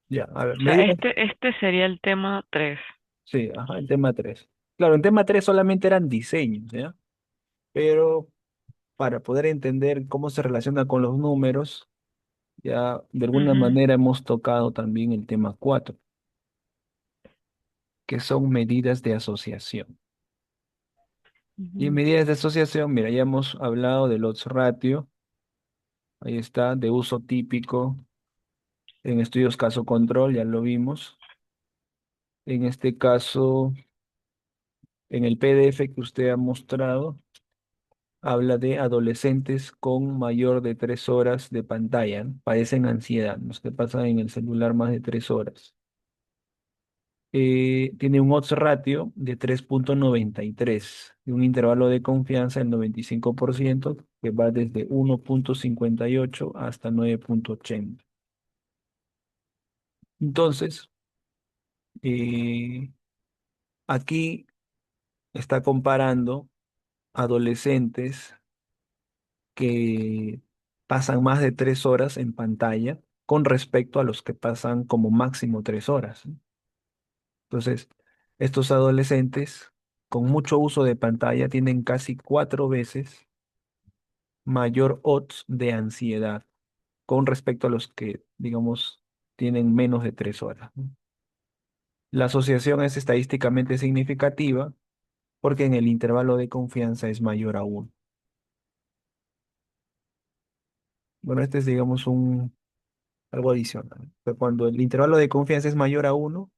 Ya, a ver, O sea, medidas. este sería el tema 3. Sí, ajá, el tema 3. Claro, en tema 3 solamente eran diseños, ¿ya? Pero para poder entender cómo se relaciona con los números, ya de alguna Ujú, manera hemos tocado también el tema 4, que son medidas de asociación. Y en ujú. medidas de asociación, mira, ya hemos hablado del odds ratio, ahí está, de uso típico, en estudios caso control, ya lo vimos. En este caso, en el PDF que usted ha mostrado, habla de adolescentes con mayor de 3 horas de pantalla, ¿no? Padecen ansiedad, los que pasan en el celular más de 3 horas. Tiene un odds ratio de 3,93 y un intervalo de confianza del 95% que va desde 1,58 hasta 9,80. Entonces, eh, aquí está comparando adolescentes que pasan más de 3 horas en pantalla con respecto a los que pasan como máximo 3 horas, ¿no? Entonces, estos adolescentes con mucho uso de pantalla tienen casi 4 veces mayor odds de ansiedad con respecto a los que, digamos, tienen menos de 3 horas, ¿no? La asociación es estadísticamente significativa porque en el intervalo de confianza es mayor a 1. Bueno, este es, digamos, algo adicional. Pero cuando el intervalo de confianza es mayor a 1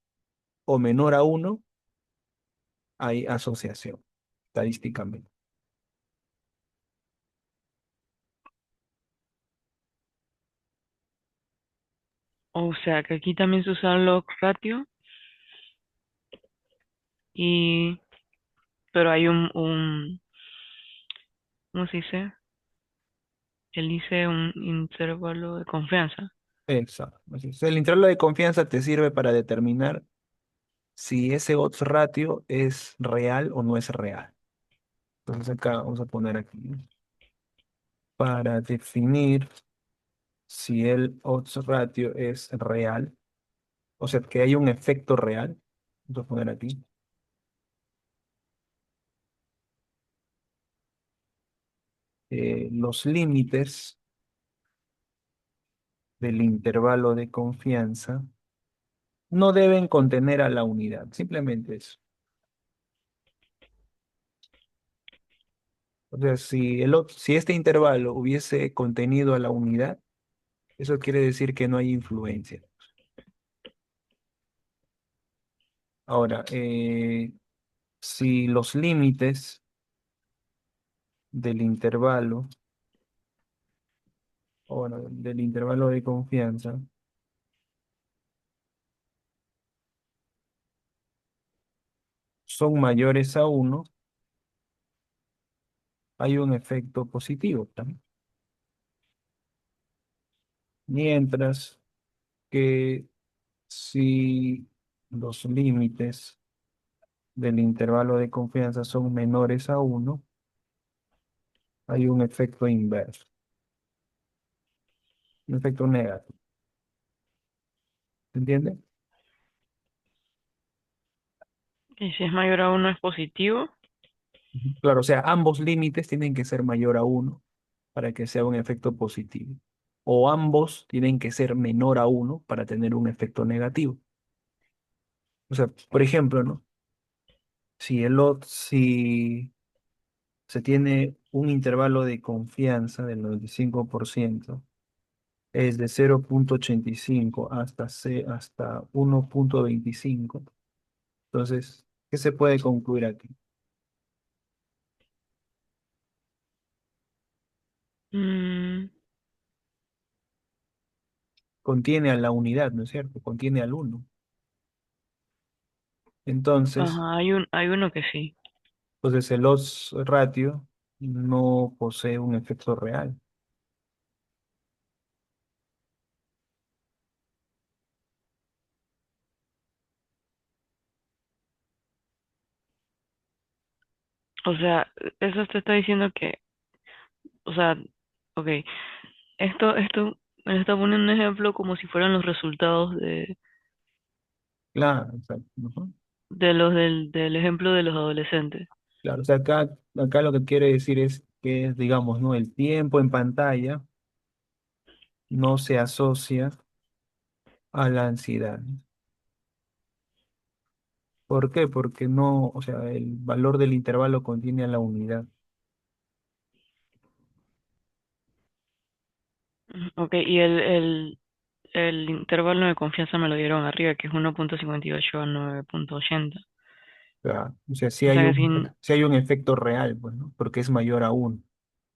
o menor a 1, hay asociación, estadísticamente. O sea, que aquí también se usa log ratio y, pero hay ¿cómo se dice? Él dice un intervalo de confianza. Exacto. Así es. El intervalo de confianza te sirve para determinar si ese odds ratio es real o no es real. Entonces acá vamos a poner aquí, ¿no? Para definir si el odds ratio es real, o sea, que hay un efecto real. Vamos a poner aquí. Los límites del intervalo de confianza no deben contener a la unidad, simplemente eso. O sea, si este intervalo hubiese contenido a la unidad, eso quiere decir que no hay influencia. Ahora, si los límites del intervalo, o bueno, del intervalo de confianza, son mayores a 1, hay un efecto positivo también. Mientras que si los límites del intervalo de confianza son menores a 1, hay un efecto inverso, un efecto negativo. ¿Entiende? Y si es mayor a uno es positivo. Ujú. Claro, o sea, ambos límites tienen que ser mayor a 1 para que sea un efecto positivo. O ambos tienen que ser menor a 1 para tener un efecto negativo. O sea, por ejemplo, ¿no? Si se tiene un intervalo de confianza del 95%, es de 0,85 hasta 1,25. Entonces, ¿qué se puede concluir aquí? Mm, Contiene a la unidad, ¿no es cierto? Contiene al uno. Entonces, ajá, hay uno que sí. pues el odds ratio no posee un efecto real. O sea, eso te está diciendo que, o sea, ok, esto me está poniendo un ejemplo como si fueran los resultados Claro, exacto. Ujú. de del ejemplo de los adolescentes. Claro, o sea, acá lo que quiere decir es que, digamos, ¿no? El tiempo en pantalla no se asocia a la ansiedad. ¿Por qué? Porque no, o sea, el valor del intervalo contiene a la unidad. Ujú, ok, y el intervalo de confianza me lo dieron arriba, que es 1,58 a 9,80. O sea, O sea que sin, sí hay un efecto real, pues, ¿no? Porque es mayor a uno.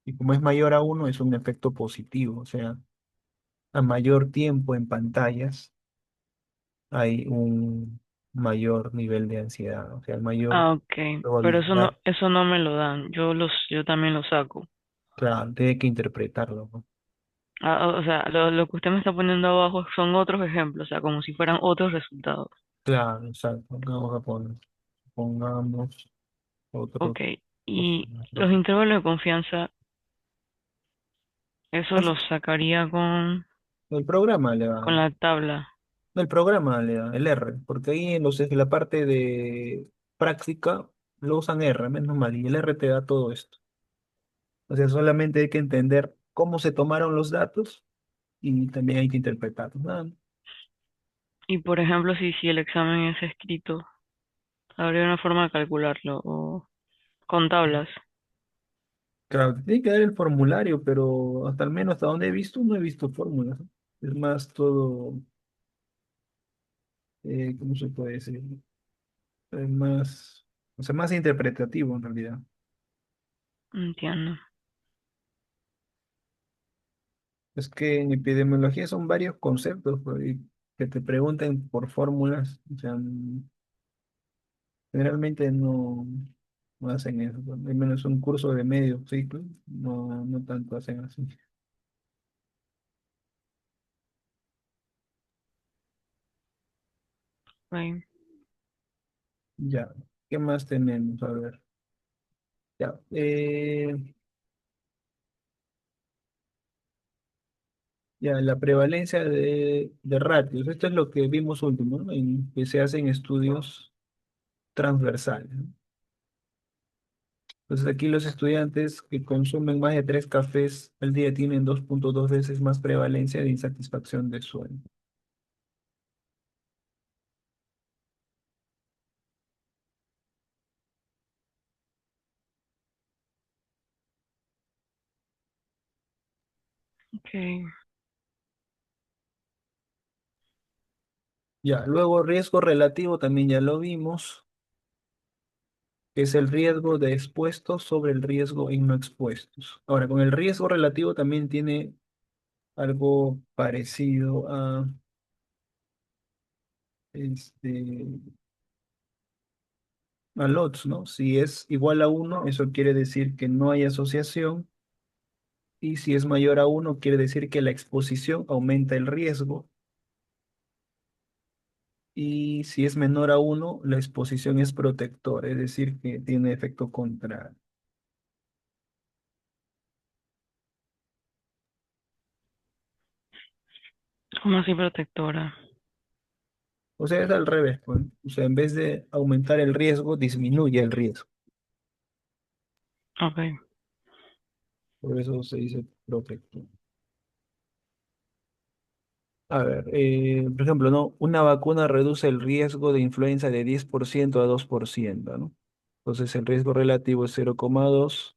Y como es mayor a uno, es un efecto positivo. O sea, a mayor tiempo en pantallas hay un mayor nivel de ansiedad. O sea, mayor ok, pero probabilidad. eso no me lo dan. Yo también lo saco. Claro, tiene que interpretarlo, ¿no? O sea, lo que usted me está poniendo abajo son otros ejemplos, o sea, como si fueran otros resultados. Claro, exacto. Vamos a pongamos otro. Ok, y los intervalos de confianza, eso Así, los sacaría el programa le va. con la tabla. El programa le da el R, porque ahí en la parte de práctica lo usan R, menos mal, y el R te da todo esto. O sea, solamente hay que entender cómo se tomaron los datos y también hay que interpretarlos. Nada más. Y por ejemplo, si el examen es escrito, habría una forma de calcularlo, o con tablas. Claro, te tiene que dar el formulario, pero hasta al menos hasta donde he visto, no he visto fórmulas, ¿no? Es más todo, ¿cómo se puede decir? Es más, o sea, más interpretativo en realidad. Entiendo. Es que en epidemiología son varios conceptos pues, y que te pregunten por fórmulas. O sea, generalmente no hacen eso. Pues, al menos un curso de medio ciclo, no tanto hacen así. Ok. Ya, ¿qué más tenemos? A ver, ya. Ya, la prevalencia de ratios. Esto es lo que vimos último, ¿no? En que se hacen estudios transversales, ¿no? Entonces aquí los estudiantes que consumen más de 3 cafés al día tienen 2,2 veces más prevalencia de insatisfacción de sueño. Okay. Ya, luego riesgo relativo también ya lo vimos, que es el riesgo de expuestos sobre el riesgo en no expuestos. Ahora, con el riesgo relativo también tiene algo parecido este, al odds, ¿no? Si es igual a uno, eso quiere decir que no hay asociación, y si es mayor a uno, quiere decir que la exposición aumenta el riesgo, y si es menor a uno, la exposición es protectora, es decir, que tiene efecto contrario. ¿Cómo así protectora? O sea, es al revés, pues. O sea, en vez de aumentar el riesgo, disminuye el riesgo. Okay. Por eso se dice protector. A ver, por ejemplo, ¿no? Una vacuna reduce el riesgo de influenza de 10% a 2%, ¿no? Entonces el riesgo relativo es 0,2.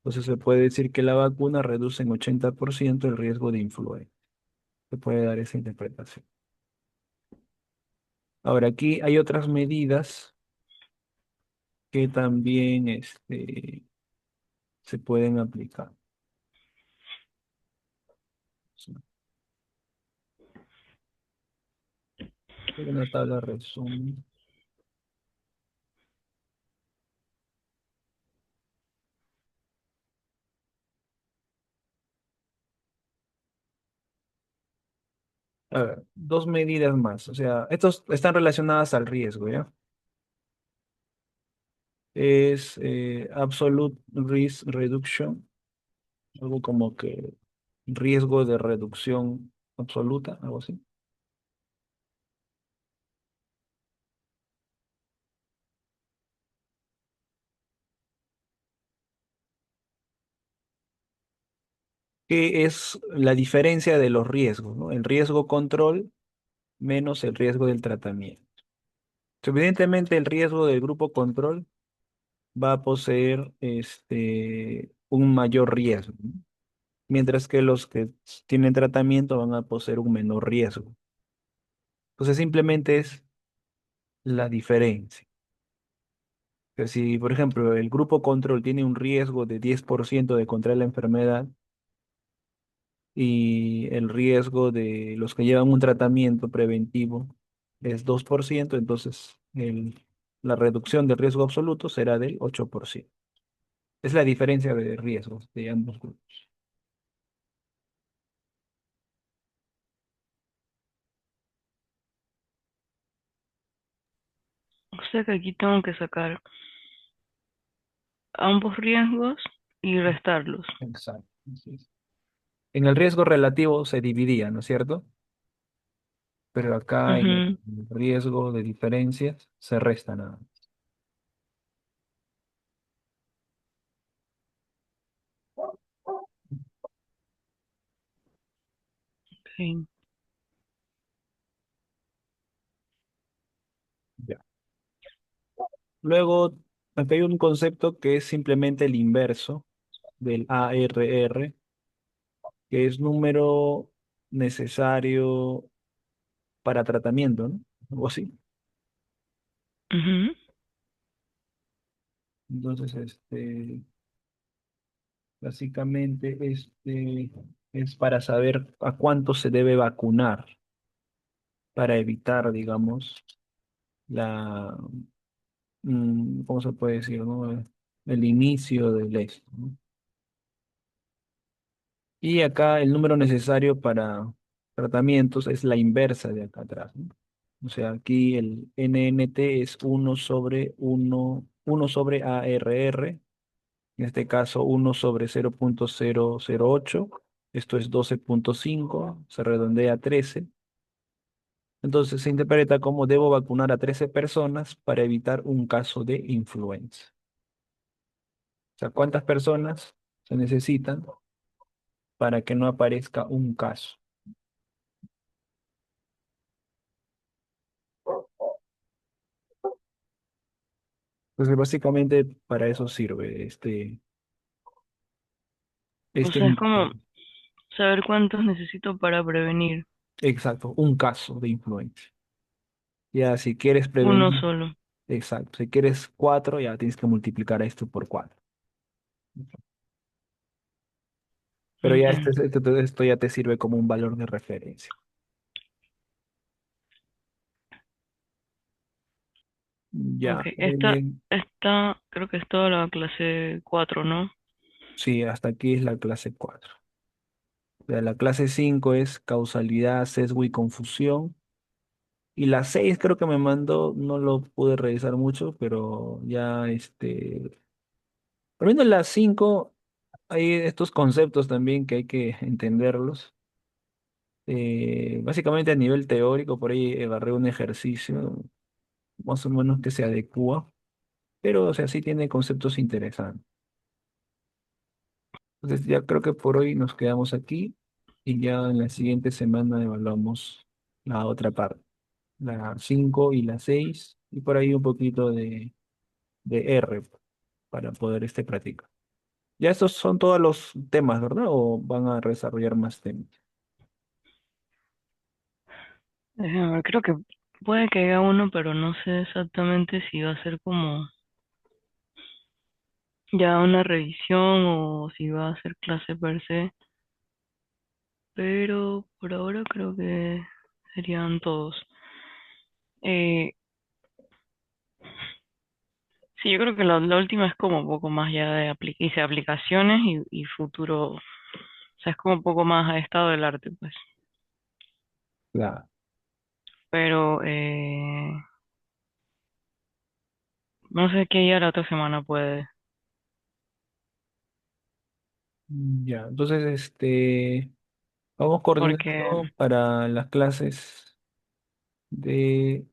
Entonces se puede decir que la vacuna reduce en 80% el riesgo de influenza. Se puede dar esa interpretación. Ahora, aquí hay otras medidas que también se pueden aplicar. Una tabla resumen. A ver, dos medidas más. O sea, estos están relacionadas al riesgo, ¿ya? Es Absolute Risk Reduction, algo como que riesgo de reducción absoluta, algo así. Que es la diferencia de los riesgos, ¿no? El riesgo control menos el riesgo del tratamiento. Evidentemente, el riesgo del grupo control va a poseer un mayor riesgo, ¿no? Mientras que los que tienen tratamiento van a poseer un menor riesgo. Entonces, simplemente es la diferencia. Que si, por ejemplo, el grupo control tiene un riesgo de 10% de contraer la enfermedad y el riesgo de los que llevan un tratamiento preventivo es 2%, entonces la reducción del riesgo absoluto será del 8%. Es la diferencia de riesgos de ambos grupos. O sea que aquí tengo que sacar ambos riesgos y restarlos. Exacto. Así es. En el riesgo relativo se dividía, ¿no es cierto? Pero acá en Ujú, el riesgo de diferencias se resta nada. sí. Ya. Luego, acá hay un concepto que es simplemente el inverso del ARR, que es número necesario para tratamiento, ¿no? Algo así. Ujú. Entonces, básicamente, es para saber a cuánto se debe vacunar para evitar, digamos, la, ¿cómo se puede decir, no? El inicio del esto, ¿no? Y acá el número necesario para tratamientos es la inversa de acá atrás, ¿no? O sea, aquí el NNT es uno sobre ARR, en este caso 1/0.008, esto es 12,5, se redondea a 13. Entonces se interpreta como debo vacunar a 13 personas para evitar un caso de influenza. O sea, ¿cuántas personas se necesitan para que no aparezca un caso? Entonces, básicamente para eso sirve O este sea, es indicador. como saber cuántos necesito para prevenir. Exacto, un caso de influenza. Ya, si quieres Uno prevenir, solo. exacto, si quieres cuatro, ya tienes que multiplicar esto por cuatro. Pero ya Okay. esto ya te sirve como un valor de referencia. Ya, Okay. Esta creo que es toda la clase 4, ¿no? sí, hasta aquí es la clase 4. La clase 5 es causalidad, sesgo y confusión. Y la 6 creo que me mandó, no lo pude revisar mucho, pero ya por lo menos la 5 hay estos conceptos también que hay que entenderlos. Básicamente a nivel teórico, por ahí agarré un ejercicio más o menos que se adecua, pero o sea, sí tiene conceptos interesantes. Entonces ya creo que por hoy nos quedamos aquí y ya en la siguiente semana evaluamos la otra parte, la 5 y la 6 y por ahí un poquito de R para poder practicar. Ya estos son todos los temas, ¿verdad? ¿O van a desarrollar más temas? Déjame ver, creo que puede que haya uno, pero no sé exactamente si va a ser como ya una revisión o si va a ser clase per se. Pero por ahora creo que serían todos. Eh, sí, yo creo que la última es como un poco más ya de hice aplicaciones y futuro, o sea, es como un poco más a estado del arte, pues. Claro. Pero no sé qué día la otra semana puede, Ya, entonces, vamos porque coordinando para las clases de